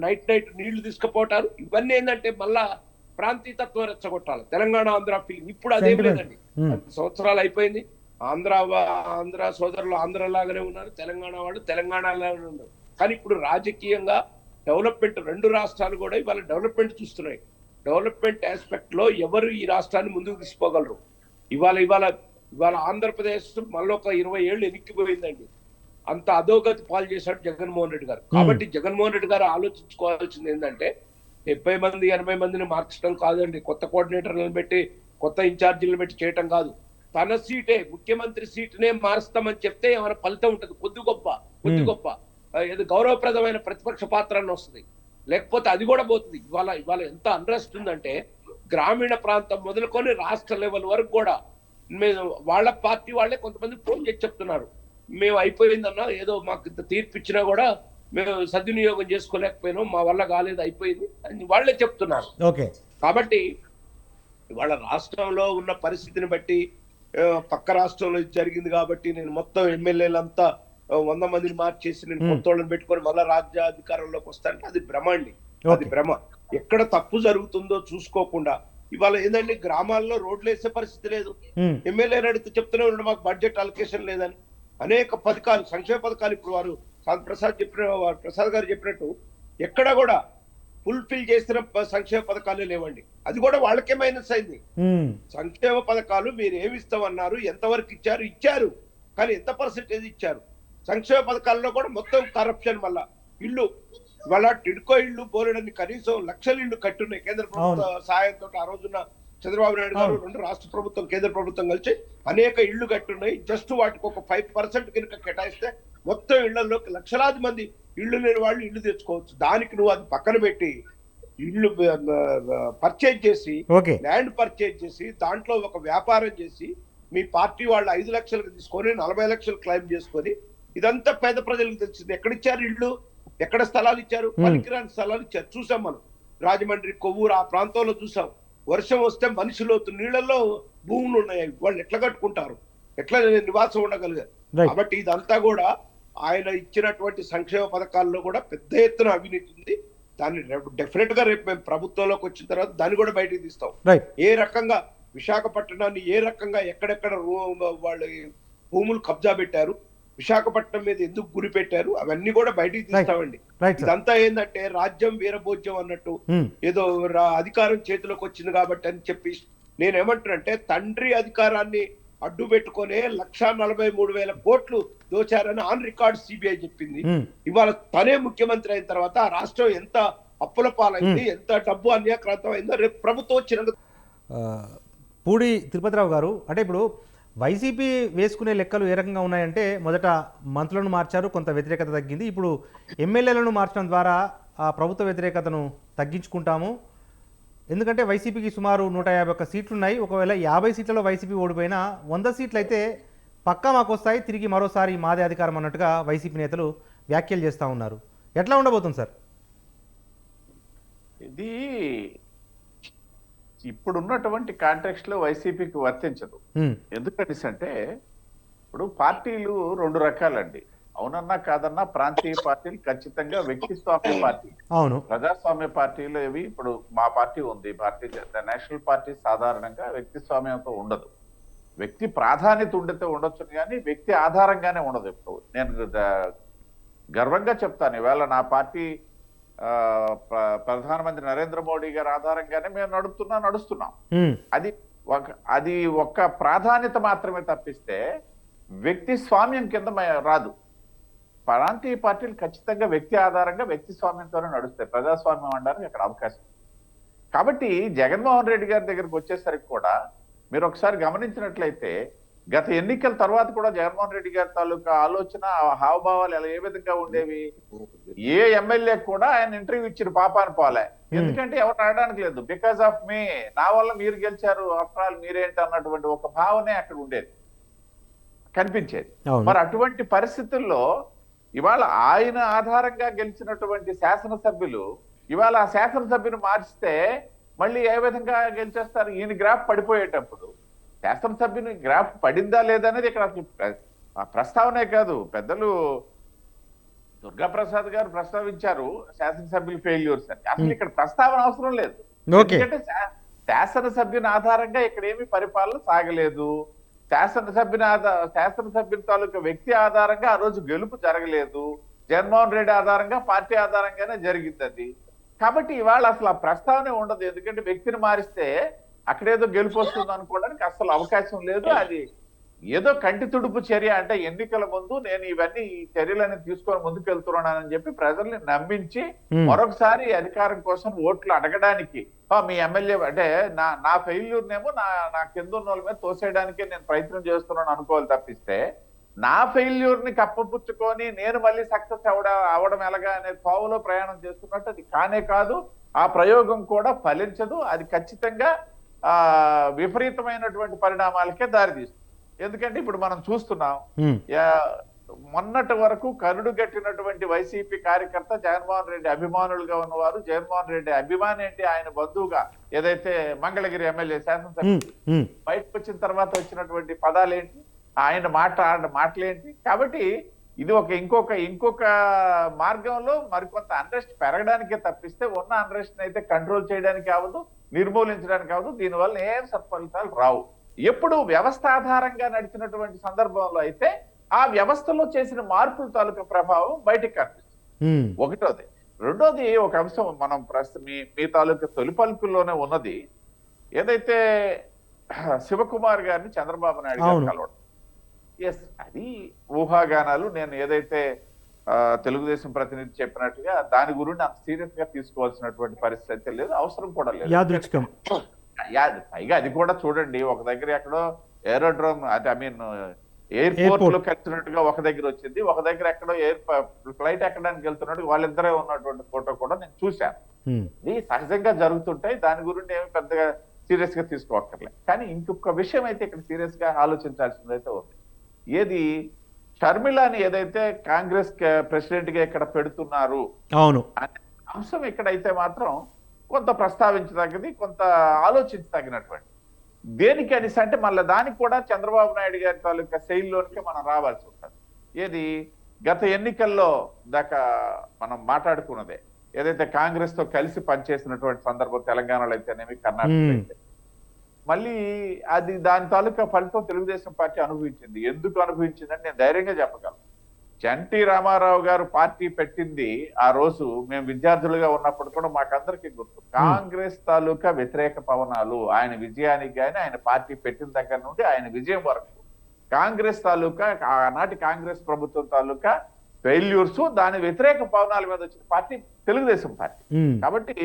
నైట్ నీళ్లు తీసుకుపోవటాలు, ఇవన్నీ ఏంటంటే మళ్ళా ప్రాంతీయతత్వం రెచ్చగొట్టాలి. తెలంగాణ ఆంధ్ర ఫీలింగ్ ఇప్పుడు అదేం లేదండి. 10 సంవత్సరాలు అయిపోయింది. ఆంధ్ర సోదరులు ఆంధ్ర లాగానే ఉన్నారు, తెలంగాణ వాళ్ళు తెలంగాణలాగానే ఉన్నారు. కానీ ఇప్పుడు రాజకీయంగా డెవలప్మెంట్, 2 రాష్ట్రాలు కూడా ఇవాళ డెవలప్మెంట్ చూస్తున్నాయి. డెవలప్మెంట్ ఆస్పెక్ట్ లో ఎవరు ఈ రాష్ట్రాన్ని ముందుకు తీసుకోగలరు? ఇవాళ ఇవాళ ఇవాళ ఆంధ్రప్రదేశ్ మళ్ళీ ఒక 20 ఏళ్ళు ఎనిక్కిపోయిందండి. అంత అధోగతి పాలు చేశాడు జగన్మోహన్ రెడ్డి గారు. కాబట్టి జగన్మోహన్ రెడ్డి గారు ఆలోచించుకోవాల్సింది ఏంటంటే 70 మంది 80 మందిని మార్చడం కాదండి, కొత్త కోఆర్డినేటర్లను పెట్టి కొత్త ఇన్ఛార్జీలను పెట్టి చేయటం కాదు. తన సీటే, ముఖ్యమంత్రి సీటునే మారుస్తామని చెప్తే ఏమైనా ఫలితం ఉంటుంది, కొద్ది గొప్ప ఏదో గౌరవప్రదమైన ప్రతిపక్ష పాత్ర అని వస్తుంది. లేకపోతే అది కూడా పోతుంది. ఇవాళ ఎంత అన్రెస్ట్ ఉందంటే గ్రామీణ ప్రాంతం మొదలుకొని రాష్ట్ర లెవెల్ వరకు కూడా వాళ్ళ పార్టీ వాళ్ళే కొంతమంది ఫోన్ చేసి చెప్తున్నారు, మేము అయిపోయిందన్నా, ఏదో మాకు ఇంత తీర్పు ఇచ్చినా కూడా మేము సద్వినియోగం చేసుకోలేకపోయినాం, మా వల్ల కాలేదు, అయిపోయింది అని వాళ్ళే చెప్తున్నారు. ఓకే. కాబట్టి ఇవాళ రాష్ట్రంలో ఉన్న పరిస్థితిని బట్టి పక్క రాష్ట్రంలో జరిగింది కాబట్టి నేను మొత్తం ఎమ్మెల్యేలంతా 100 మందిని మార్చేసి నేను కొత్త వాళ్ళని పెట్టుకొని మళ్ళా రాజ్యాధికారంలోకి వస్తానంటే అది భ్రమ అండి. అది భ్రమ. ఎక్కడ తప్పు జరుగుతుందో చూసుకోకుండా ఇవాళ ఏంటంటే గ్రామాల్లో రోడ్లు వేసే పరిస్థితి లేదు. ఎమ్మెల్యేని అడిగితే చెప్తూనే ఉన్నాడు మాకు బడ్జెట్ అలొకేషన్ లేదని. అనేక పథకాలు, సంక్షేమ పథకాలు ఇప్పుడు వారు ప్రసాద్ గారు చెప్పినట్టు ఎక్కడ కూడా ఫుల్ఫిల్ చేసిన సంక్షేమ పథకాలే లేవండి. అది కూడా వాళ్ళకే మైనస్ అయింది. సంక్షేమ పథకాలు మీరు ఏమి ఇస్తామన్నారు, ఎంతవరకు ఇచ్చారు, కానీ ఎంత పర్సెంటేజ్ ఇచ్చారు? సంక్షేమ పథకాల్లో కూడా మొత్తం కరప్షన్ వల్ల ఇల్లు ఇవాళ టిడ్కో ఇల్లు బోలెడని కనీసం లక్షల ఇల్లు కట్టున్నాయి కేంద్ర ప్రభుత్వ సహాయంతో. ఆ రోజున చంద్రబాబు నాయుడు గారు, 2 రాష్ట్ర ప్రభుత్వం కేంద్ర ప్రభుత్వం కలిసి అనేక ఇళ్లు కట్టున్నాయి. జస్ట్ వాటికి ఒక 5% కనుక కేటాయిస్తే మొత్తం ఇళ్లలోకి లక్షలాది మంది ఇళ్లు లేని వాళ్ళు ఇల్లు తెచ్చుకోవచ్చు. దానికి నువ్వు అది పక్కన పెట్టి ఇల్లు పర్చేజ్ చేసి, ల్యాండ్ పర్చేజ్ చేసి, దాంట్లో ఒక వ్యాపారం చేసి మీ పార్టీ వాళ్ళు 5 లక్షలకు తీసుకొని 40 లక్షలు క్లెయిమ్ చేసుకొని ఇదంతా పేద ప్రజలకు తెలిసింది. ఎక్కడిచ్చారు ఇళ్ళు, ఎక్కడ స్థలాలు ఇచ్చారు? పనికిరాని స్థలాలు ఇచ్చారు. చూసాం మనం రాజమండ్రి, కొవ్వూరు ఆ ప్రాంతంలో చూసాం. వర్షం వస్తే మనిషిలోతు నీళ్లలో భూములు ఉన్నాయి, వాళ్ళు ఎట్లా కట్టుకుంటారు, ఎట్లా నివాసం ఉండగలిగారు? కాబట్టి ఇదంతా కూడా ఆయన ఇచ్చినటువంటి సంక్షేమ పథకాల్లో కూడా పెద్ద ఎత్తున అవినీతి ఉంది. దాన్ని డెఫినెట్ గా రేపు మేము ప్రభుత్వంలోకి వచ్చిన తర్వాత దాన్ని కూడా బయటకు తీస్తాం. ఏ రకంగా విశాఖపట్నాన్ని ఏ రకంగా ఎక్కడెక్కడ వాళ్ళ భూములు కబ్జా పెట్టారు, విశాఖపట్నం మీద ఎందుకు గురి పెట్టారు, అవన్నీ కూడా బయటికి తీస్తామండి. ఇదంతా ఏంటంటే రాజ్యం వీరభోజ్యం అన్నట్టు ఏదో అధికారం చేతిలోకి వచ్చింది కాబట్టి అని చెప్పి నేనేమంటానంటే తండ్రి అధికారాన్ని అడ్డు పెట్టుకునే 1,43,000 కోట్లు దోచారని ఆన్ రికార్డ్ సిబిఐ చెప్పింది. ఇవాళ తనే ముఖ్యమంత్రి అయిన తర్వాత ఆ రాష్ట్రం ఎంత అప్పుల పాలైంది, ఎంత డబ్బు అన్యాక్రాంతం అయిందో రేపు ప్రభుత్వం వచ్చిన. పూడి తిరుపతిరావు గారు, అంటే ఇప్పుడు వైసీపీ వేసుకునే లెక్కలు ఏ రకంగా ఉన్నాయంటే మొదట మంత్రులను మార్చారు, కొంత వ్యతిరేకత తగ్గింది. ఇప్పుడు ఎమ్మెల్యేలను మార్చడం ద్వారా ఆ ప్రభుత్వ వ్యతిరేకతను తగ్గించుకుంటాము. ఎందుకంటే వైసీపీకి సుమారు 151 సీట్లు ఉన్నాయి. ఒకవేళ 50 సీట్లలో వైసీపీ ఓడిపోయినా 100 సీట్లు అయితే పక్కా మాకు వస్తాయి, తిరిగి మరోసారి మాదే అధికారం అన్నట్టుగా వైసీపీ నేతలు వ్యాఖ్యలు చేస్తూ ఉన్నారు. ఎట్లా ఉండబోతుంది సార్ ఇది? ఇప్పుడున్నటువంటి కాంటెక్స్ట్ లో వైసీపీకి వర్తించదు. ఎందుకంటే ఇప్పుడు పార్టీలు 2 రకాలండి. అవునన్నా కాదన్నా ప్రాంతీయ పార్టీలు ఖచ్చితంగా వ్యక్తిస్వామ్య పార్టీ. అవును, ప్రజాస్వామ్య పార్టీలు ఏవి? ఇప్పుడు మా పార్టీ ఉంది, భారతీయ నేషనల్ పార్టీ సాధారణంగా వ్యక్తిస్వామ్యంతో ఉండదు. వ్యక్తి ప్రాధాన్యత ఉండితే ఉండొచ్చు కానీ వ్యక్తి ఆధారంగానే ఉండదు. ఇప్పుడు నేను గర్వంగా చెప్తాను, ఈవేళ నా పార్టీ ప్రధానమంత్రి నరేంద్ర మోడీ గారి ఆధారంగానే మేము నడుస్తున్నాం. అది ఒక్క ప్రాధాన్యత మాత్రమే తప్పిస్తే వ్యక్తి స్వామ్యం కింద రాదు. ప్రాంతీయ పార్టీలు ఖచ్చితంగా వ్యక్తి ఆధారంగా వ్యక్తి స్వామ్యంతోనే నడుస్తాయి. ప్రజాస్వామ్యం అనడానికి అక్కడ అవకాశం. కాబట్టి జగన్మోహన్ రెడ్డి గారి దగ్గరికి వచ్చేసరికి కూడా మీరు ఒకసారి గమనించినట్లయితే గత ఎన్నికల తర్వాత కూడా జగన్మోహన్ రెడ్డి గారి తాలూకా ఆలోచన, హావభావాలు ఎలా ఏ విధంగా ఉండేవి? ఏ ఎమ్మెల్యే కూడా ఆయన ఇంటర్వ్యూ ఇచ్చిన పాపాన్ని పోలే. ఎందుకంటే ఎవరు అడగడానికి లేదు. బికాస్ ఆఫ్ మీ, నా వల్ల మీరు గెలిచారు, ఆఫ్టర్ ఆల్ మీరేంటి అన్నటువంటి ఒక భావనే అక్కడ ఉండేది, కనిపించేది. మరి అటువంటి పరిస్థితుల్లో ఇవాళ ఆయన ఆధారంగా గెలిచినటువంటి శాసనసభ్యులు ఇవాళ ఆ శాసనసభ్యుని మార్చితే మళ్ళీ ఏ విధంగా గెలిచేస్తారు? ఈయన గ్రాఫ్ పడిపోయేటప్పుడు శాసనసభ్యుని గ్రాఫ్ పడిందా లేదా అనేది ఇక్కడ ప్రస్తావనే కాదు. పెద్దలు దుర్గాప్రసాద్ గారు ప్రస్తావించారు శాసనసభ్యులు ఫెయిల్యూర్స్ అని. అసలు ఇక్కడ ప్రస్తావన అవసరం లేదు. ఎందుకంటే శాసనసభ్యుని ఆధారంగా ఇక్కడ ఏమి పరిపాలన సాగలేదు. శాసనసభ్యుని తాలూకా వ్యక్తి ఆధారంగా ఆ రోజు గెలుపు జరగలేదు. జగన్మోహన్ రెడ్డి ఆధారంగా, పార్టీ ఆధారంగానే జరిగింది అది. కాబట్టి ఇవాళ అసలు ఆ ప్రస్తావనే ఉండదు. ఎందుకంటే వ్యక్తిని మారిస్తే అక్కడేదో గెలుపు వస్తుంది అనుకోవడానికి అసలు అవకాశం లేదు. అది ఏదో కంటి తుడుపు చర్య, అంటే ఎన్నికల ముందు నేను ఇవన్నీ ఈ చర్యలన్నీ తీసుకొని ముందుకు వెళ్తున్నానని చెప్పి ప్రజల్ని నమ్మించి మరొకసారి అధికారం కోసం ఓట్లు అడగడానికి, మీ ఎమ్మెల్యే అంటే నా ఫెయిల్యూర్నేమో నా కింద ఉన్న వాళ్ళ మీద తోసేయడానికే నేను ప్రయత్నం చేస్తున్నాను అనుకోవాలి తప్పిస్తే, నా ఫెయిల్యూర్ ని కప్పపుచ్చుకొని నేను మళ్ళీ సక్సెస్ అవడం ఎలాగా అనే కోవలో ప్రయాణం చేస్తున్నట్టు అది కానే కాదు. ఆ ప్రయోగం కూడా ఫలించదు. అది ఖచ్చితంగా విపరీతమైనటువంటి పరిణామాలకే దారితీస్తుంది. ఎందుకంటే ఇప్పుడు మనం చూస్తున్నాం, మొన్నటి వరకు కరుడు గట్టినటువంటి వైసీపీ కార్యకర్త జగన్మోహన్ రెడ్డి అభిమానులుగా ఉన్నవారు, జగన్మోహన్ రెడ్డి అభిమాని ఏంటి, ఆయన బంధువుగా ఏదైతే మంగళగిరి ఎమ్మెల్యే శాసనసభ్యులు బయటకు వచ్చిన తర్వాత వచ్చినటువంటి పదాలేంటి, ఆయన మాటలేంటి. కాబట్టి ఇది ఇంకొక మార్గంలో మరికొంత అన్రెస్ట్ పెరగడానికే తప్పిస్తే ఉన్న అన్రెస్ట్ అయితే కంట్రోల్ చేయడానికి అవ్వదు, నిర్మూలించడానికి అవ్వదు. దీనివల్ల ఏం సత్ఫలితాలు రావు. ఎప్పుడు వ్యవస్థ ఆధారంగా నడిచినటువంటి సందర్భంలో అయితే ఆ వ్యవస్థలో చేసిన మార్పుల తాలూకా ప్రభావం బయటికి కనిపిస్తుంది. ఒకటోది. రెండోది, ఒక అంశం మనం మీ తాలూకా తొలి పలుకుల్లోనే ఉన్నది, ఏదైతే శివకుమార్ గారిని చంద్రబాబు నాయుడు గారు కలవడం. ఎస్, అది ఊహాగానాలు. నేను ఏదైతే తెలుగుదేశం ప్రతినిధి చెప్పినట్టుగా దాని గురించి అంత సీరియస్ గా తీసుకోవాల్సినటువంటి పరిస్థితి లేదు, అవసరం కూడా లేదు. పైగా అది కూడా చూడండి, ఒక దగ్గర ఎక్కడో ఏరోడ్రోమ్ ఎయిర్పోర్ట్ లో కలిసినట్టుగా ఒక దగ్గర వచ్చింది, ఒక దగ్గర ఎక్కడో ఫ్లైట్ ఎక్కడానికి వెళ్తున్నట్టు వాళ్ళిద్దరే ఉన్నటువంటి ఫోటో కూడా నేను చూశాను. ఇది సహజంగా జరుగుతుంటాయి, దాని గురించి ఏమి పెద్దగా సీరియస్ గా తీసుకోవక్కర్లేదు. కానీ ఇంకొక విషయం అయితే ఇక్కడ సీరియస్ గా ఆలోచించాల్సిందైతే ఉంది. ఏది, షర్మిలాని ఏదైతే కాంగ్రెస్ ప్రెసిడెంట్ గా ఇక్కడ పెడుతున్నారు అనే అంశం ఇక్కడైతే మాత్రం కొంత ప్రస్తావించదగ్గది, కొంత ఆలోచించదగినటువంటి. దేనికి అనేసి అంటే మళ్ళీ దానికి కూడా చంద్రబాబు నాయుడు గారి తాలూకా శైలిలోనికి మనం రావాల్సి ఉంటుంది. ఏది, గత ఎన్నికల్లో దాకా మనం మాట్లాడుకున్నదే, ఏదైతే కాంగ్రెస్ తో కలిసి పనిచేసినటువంటి సందర్భం తెలంగాణలో అయితేనేమి, కర్ణాటకలో అయితే, మళ్ళీ అది దాని తాలూకా ఫలితం తెలుగుదేశం పార్టీ అనుభవించింది. ఎందుకు అనుభవించిందని నేను ధైర్యంగా చెప్పగలను. ఎన్టీ రామారావు గారు పార్టీ పెట్టింది ఆ రోజు మేము విద్యార్థులుగా ఉన్నప్పుడు కూడా మాకందరికీ గుర్తు. కాంగ్రెస్ తాలూకా వ్యతిరేక పవనాలు, ఆయన విజయానికి కానీ ఆయన పార్టీ పెట్టిన దగ్గర నుండి ఆయన విజయం వరకు కాంగ్రెస్ తాలూకా, ఆనాటి కాంగ్రెస్ ప్రభుత్వం తాలూకా ఫెయిల్యూర్స్, దాని వ్యతిరేక పవనాల మీద వచ్చిన పార్టీ తెలుగుదేశం పార్టీ. కాబట్టి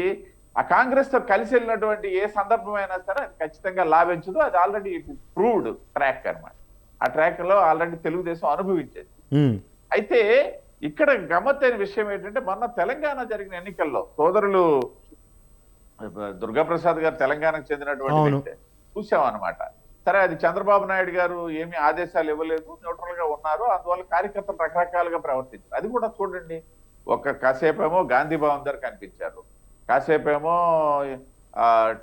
ఆ కాంగ్రెస్ తో కలిసి వెళ్ళినటువంటి ఏ సందర్భమైనా సరే అది ఖచ్చితంగా లాభించదు. అది ఆల్రెడీ ప్రూవ్డ్ ట్రాక్ అన్నమాట. ఆ ట్రాక్ లో ఆల్రెడీ తెలుగుదేశం అనుభవించేది. అయితే ఇక్కడ గమ్మత్తైన విషయం ఏంటంటే, మొన్న తెలంగాణ జరిగిన ఎన్నికల్లో సోదరులు దుర్గాప్రసాద్ గారు తెలంగాణకు చెందినటువంటి చూసాం అనమాట. సరే, అది చంద్రబాబు నాయుడు గారు ఏమి ఆదేశాలు ఇవ్వలేదు, న్యూట్రల్ గా ఉన్నారు, అందువల్ల కార్యకర్తలు రకరకాలుగా ప్రవర్తించారు. అది కూడా చూడండి, కాసేపేమో గాంధీ భవన్ దగ్గర కనిపించారు, కాసేపేమో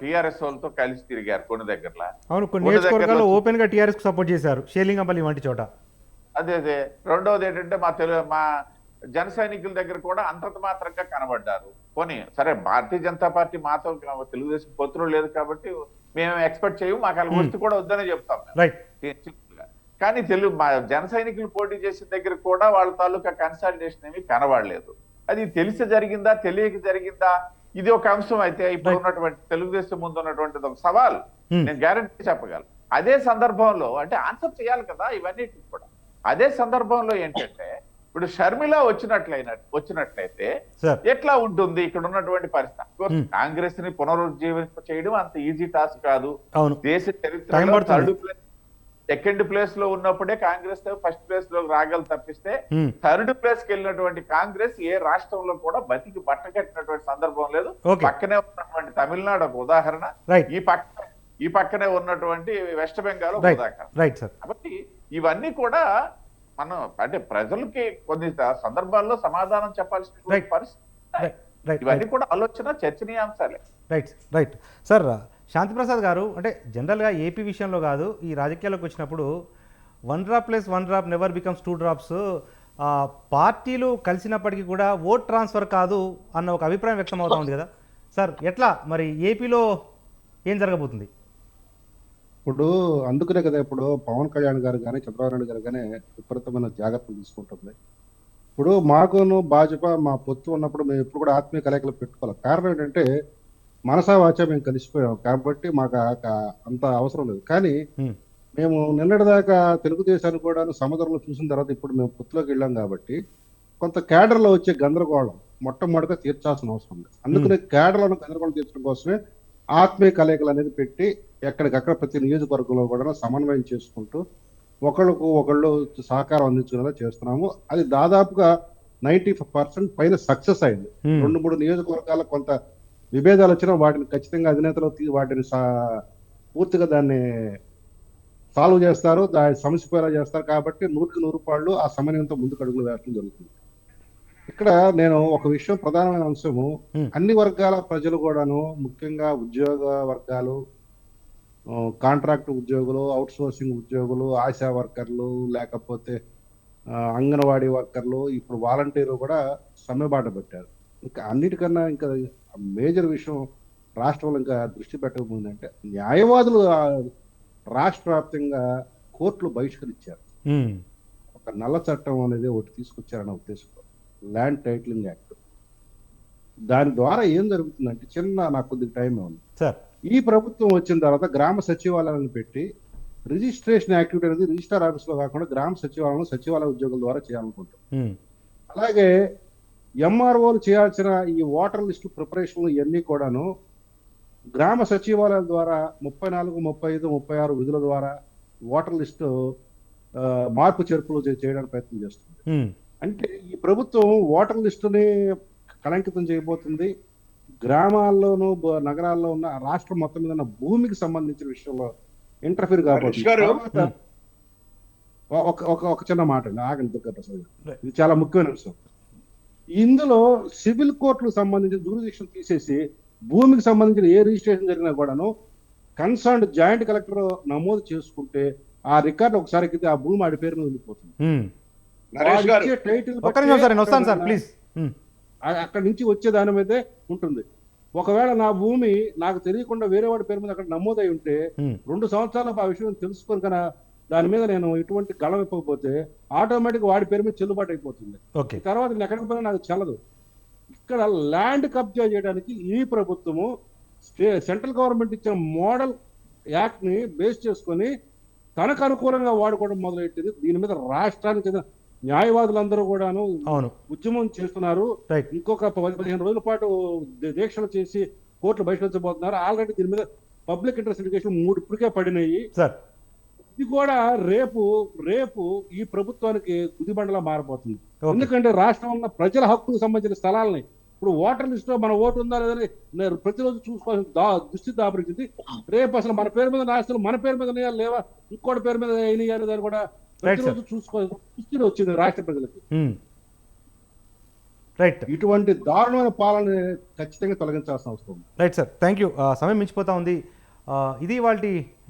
టిఆర్ఎస్ వాళ్ళతో కలిసి తిరిగారు కొన్ని దగ్గరలో. ఓపెన్ గా టిఆర్ఎస్ కు సపోర్ట్ చేశారు, షేలింగంపల్లి వంటి చోట. అదే రెండోది ఏంటంటే, మా జన సైనికుల దగ్గర కూడా అంతంత మాత్రంగా కనబడ్డారు. పోనీ సరే, భారతీయ జనతా పార్టీ మాతో తెలుగుదేశం పొత్తులు లేదు కాబట్టి మేము ఎక్స్పెక్ట్ చేయము, మాకు అలా వస్తు కూడా వద్దనే చెప్తాం. కానీ మా జన సైనికులు పోటీ చేసిన దగ్గర కూడా వాళ్ళ తాలూకా కన్సల్టేషన్ ఏమి కనబడలేదు. అది తెలిసి జరిగిందా, తెలియక జరిగిందా, ఇది ఒక అంశం. అయితే ఇప్పుడు ఉన్నటువంటి తెలుగుదేశం ముందు ఉన్నటువంటి ఒక సవాల్ నేను గ్యారంటీ చెప్పగలను. అదే సందర్భంలో అంటే ఆన్సర్ చేయాలి కదా ఇవన్నీ కూడా. అదే సందర్భంలో ఏంటంటే, ఇప్పుడు షర్మిల వచ్చినట్లయితే ఎట్లా ఉంటుంది ఇక్కడ ఉన్నటువంటి పరిస్థితి? కాంగ్రెస్ ని పునరుజ్జీవింప చేయడం అంత ఈజీ టాస్క్ కాదు. దేశ చరిత్రలో సెకండ్ ప్లేస్ లో ఉన్నప్పుడే కాంగ్రెస్ ఫస్ట్ ప్లేస్ లో రాగలు తప్పిస్తే, థర్డ్ ప్లేస్ కి వెళ్ళినటువంటి కాంగ్రెస్ ఏ రాష్ట్రంలో కూడా బతికి బట్టకట్టినటువంటి సందర్భం లేదు. పక్కనే ఉన్నటువంటి తమిళనాడు ఒక ఉదాహరణ, ఈ పక్కనే ఉన్నటువంటి వెస్ట్ బెంగాల్ ఒక ఉదాహరణ. కాబట్టి ఇవన్నీ కూడా మనం అంటే ప్రజలకి కొన్ని సందర్భాల్లో సమాధానం చెప్పాల్సిన పరిస్థితి. ఇవన్నీ కూడా ఆలోచన, చర్చనీయాంశాలే. Right sir. శాంతిప్రసాద్ గారు, అంటే జనరల్గా ఏపీ విషయంలో కాదు, ఈ రాజకీయాల్లోకి వచ్చినప్పుడు 1 drop plus 1 drop never becomes 2 drops. పార్టీలు కలిసినప్పటికీ కూడా ఓట్ ట్రాన్స్ఫర్ కాదు అన్న ఒక అభిప్రాయం వ్యక్తం అవుతా ఉంది కదా సార్, ఎట్లా మరి ఏపీలో ఏం జరగబోతుంది? ఇప్పుడు అందుకనే కదా ఇప్పుడు పవన్ కళ్యాణ్ గారు కానీ చంద్రబాబు నాయుడు గారు కానీ విపరీతమైన జాగ్రత్తలు తీసుకుంటుంది. ఇప్పుడు మాకును భాజపా మా పొత్తు ఉన్నప్పుడు మేము ఎప్పుడు కూడా ఆత్మీయ కలయికలు పెట్టుకోవాలి. కారణం ఏంటంటే మనసా వాచా మేము కలిసిపోయాం కాబట్టి మాకు అంత అవసరం లేదు. కానీ ఉమ్, మేము నిన్నటిదాకా తెలుగుదేశాన్ని కూడా సముద్రంలో చూసిన తర్వాత ఇప్పుడు మేము పొత్తులోకి వెళ్ళాం కాబట్టి కొంత క్యాడర్లో వచ్చే గందరగోళం మొట్టమొదటిగా తీర్చాల్సిన అవసరం ఉంది. అందుకనే క్యాడర్లను గందరగోళం తీర్చడం కోసమే ఆత్మీయ కలయికలు అనేది పెట్టి ఎక్కడికక్కడ ప్రతి నియోజకవర్గంలో కూడా సమన్వయం చేసుకుంటూ ఒకళ్ళకు ఒకళ్ళు సహకారం అందించుకునేలా చేస్తున్నాము. అది దాదాపుగా 90% పైన సక్సెస్ అయింది. ఉమ్, 2-3 నియోజకవర్గాలకు కొంత విభేదాలు వచ్చినా వాటిని ఖచ్చితంగా అధినేతలు వాటిని పూర్తిగా దాన్ని సాల్వ్ చేస్తారు, దాన్ని సమసిపోయేలా చేస్తారు. కాబట్టి 100% ఆ సమన్వయంతో ముందుకు అడుగులు వేయడం జరుగుతుంది. ఇక్కడ నేను ఒక విషయం ప్రధానమైన అంశము, ఉమ్, అన్ని వర్గాల ప్రజలు కూడాను, ముఖ్యంగా ఉద్యోగ వర్గాలు, కాంట్రాక్ట్ ఉద్యోగులు, అవుట్ సోర్సింగ్ ఉద్యోగులు, ఆశా వర్కర్లు, లేకపోతే అంగన్వాడీ వర్కర్లు, ఇప్పుడు వాలంటీర్లు కూడా సమ్మెబాట పెట్టారు. ఇంకా అన్నిటికన్నా ఇంకా మేజర్ విషయం రాష్ట్రంలో ఇంకా దృష్టి పెట్టకపోయిందంటే న్యాయవాదులు రాష్ట్ర వ్యాప్తంగా కోర్టులు బహిష్కరించారు. ఉమ్, ఒక నల్ల చట్టం అనేది ఒకటి తీసుకొచ్చారన్న ఉద్దేశంతో, ల్యాండ్ టైటిలింగ్ యాక్ట్. దాని ద్వారా ఏం జరుగుతుందంటే నాకు కొద్దిగా టైం ఉంది. సార్ ఈ ప్రభుత్వం వచ్చిన తర్వాత గ్రామ సచివాలయాలను పెట్టి రిజిస్ట్రేషన్ యాక్టివిటీ అనేది రిజిస్టర్ ఆఫీస్లో కాకుండా గ్రామ సచివాలయ ఉద్యోగుల ద్వారా చేయాలనుకుంటాం. ఉమ్, అలాగే ఎంఆర్ఓలు చేయాల్సిన ఈ ఓటర్ లిస్టు ప్రిపరేషన్లు ఇవన్నీ కూడాను గ్రామ సచివాలయాల ద్వారా 34, 35, 36 విధుల ద్వారా ఓటర్ లిస్టు మార్పు చేర్పులు చేయడానికి ప్రయత్నం చేస్తుంది. ఉమ్, అంటే ఈ ప్రభుత్వం ఓటర్ లిస్టుని కళంకితం చేయబోతుంది. గ్రామాల్లోనూ నగరాల్లో ఉన్న రాష్ట్రం మొత్తం మీద ఉన్న భూమికి సంబంధించిన విషయంలో ఇంటర్ఫీర్ హరీష్ గారు. కాబట్టి ఒక చిన్న మాట అండి, ఆగండి దుర్గాప్రసాద్ గారు. ఇది చాలా ముఖ్యమైన విషయం. ఇందులో సివిల్ కోర్టులకు సంబంధించిన జ్యూరిడిక్షన్ తీసేసి భూమికి సంబంధించిన ఏ రిజిస్ట్రేషన్ జరిగినా కూడాను కన్సర్న్డ్ జాయింట్ కలెక్టర్ నమోదు చేసుకుంటే ఆ రికార్డు ఒకసారి ఎక్కితే ఆ భూమి ఆడి పేరు మీద ఉండిపోతుంది. ఉమ్. నరేష్ గారు. వాడిచ్చే టైటిల్ ఒక్క నిమిషం సార్, నేను వస్తాను సార్ ప్లీజ్. ఉమ్, అక్కడి నుంచి వచ్చే దాని మీదే ఉంటుంది. ఒకవేళ నా భూమి నాకు తెలియకుండా వేరే వాడి పేరు మీద అక్కడ నమోదై ఉంటే ఉమ్, 2 సంవత్సరాల ఆ విషయం తెలుసుకొని కన్నా దాని మీద నేను ఎటువంటి గళం ఇవ్వకపోతే ఆటోమేటిక్ వాడి పేరు మీద చెల్లుబాటు అయిపోతుంది. ఓకే తర్వాత నేను ఎక్కడికి పోయినా నాకు చెల్లదు. ఇక్కడ ల్యాండ్ కబ్జా చేయడానికి ఈ ప్రభుత్వము సెంట్రల్ గవర్నమెంట్ ఇచ్చిన మోడల్ యాక్ట్ ని బేస్ చేసుకొని తనకు అనుకూలంగా వాడుకోవడం మొదలెట్టింది. దీని మీద రాష్ట్రానికి చెందిన న్యాయవాదులందరూ కూడాను అవును ఉద్యమం చేస్తున్నారు. రైట్. ఇంకొక 15 రోజుల పాటు దీక్షలు చేసి కోర్టులు బహిష్కరించబోతున్నారు. ఆల్రెడీ దీని మీద పబ్లిక్ ఇంట్రెస్ట్ లిటిగేషన్ 3 ఇప్పటికే పడినాయి. సార్ ఇది కూడా రేపు ఈ ప్రభుత్వానికి గుదిబండలా మారిపోతుంది. ఓకే. ఎందుకంటే రాష్ట్రంలో ఉన్న ప్రజల హక్కుకు సంబంధించిన స్థలాలని ఇప్పుడు ఓటర్ లిస్ట్ లో మన ఓటు ఉందా లేదని ప్రతిరోజు చూసుకోవాల్సిన దుస్థితి దాపరించింది. రేపు అసలు మన పేరు మీద ఆస్తులు మన పేరు మీద లేవా, ఇంకోటి పేరు మీద అయినాయి దాన్ని కూడా ప్రతిరోజు చూసుకోవాల్సిన దుస్థితి వచ్చింది రాష్ట్ర ప్రజలకి. ఉమ్, రైట్ ఇటువంటి దారుణమైన పాలన ఖచ్చితంగా తొలగించాల్సిన అవసరం ఉంది. Right sir, thank you. సమయం మించిపోతా ఉంది. ఇది వాళ్ళ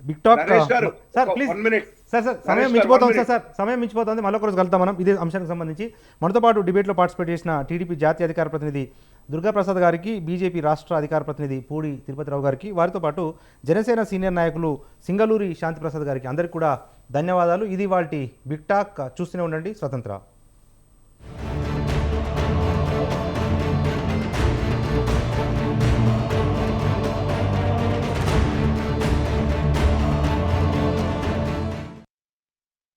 బిగ్ టాక్. నరేష్ గారు, సార్ ఒక ప్లీజ్ 1 minute. సార్ సమయం నరేష్ గారు, మించిపోతుంది 1 minute. సార్ సమయం మించిపోతుంది. మళ్ళొక రోజు కలుద్దాం మనం ఇదే అంశానికి సంబంధించి. మనతో పాటు డిబేట్లో పార్టిసిపేట్ చేసిన టీడీపీ జాతీయ అధికార ప్రతినిధి దుర్గాప్రసాద్ గారికి, బీజేపీ రాష్ట్ర అధికార ప్రతినిధి పూడి తిరుపతిరావు గారికి, వారితో పాటు జనసేన సీనియర్ నాయకులు సింగళూరి శాంతిప్రసాద్ గారికి అందరికీ కూడా ధన్యవాదాలు. ఇది వాళ్ళ బిగ్ టాక్. చూస్తూనే ఉండండి స్వతంత్ర.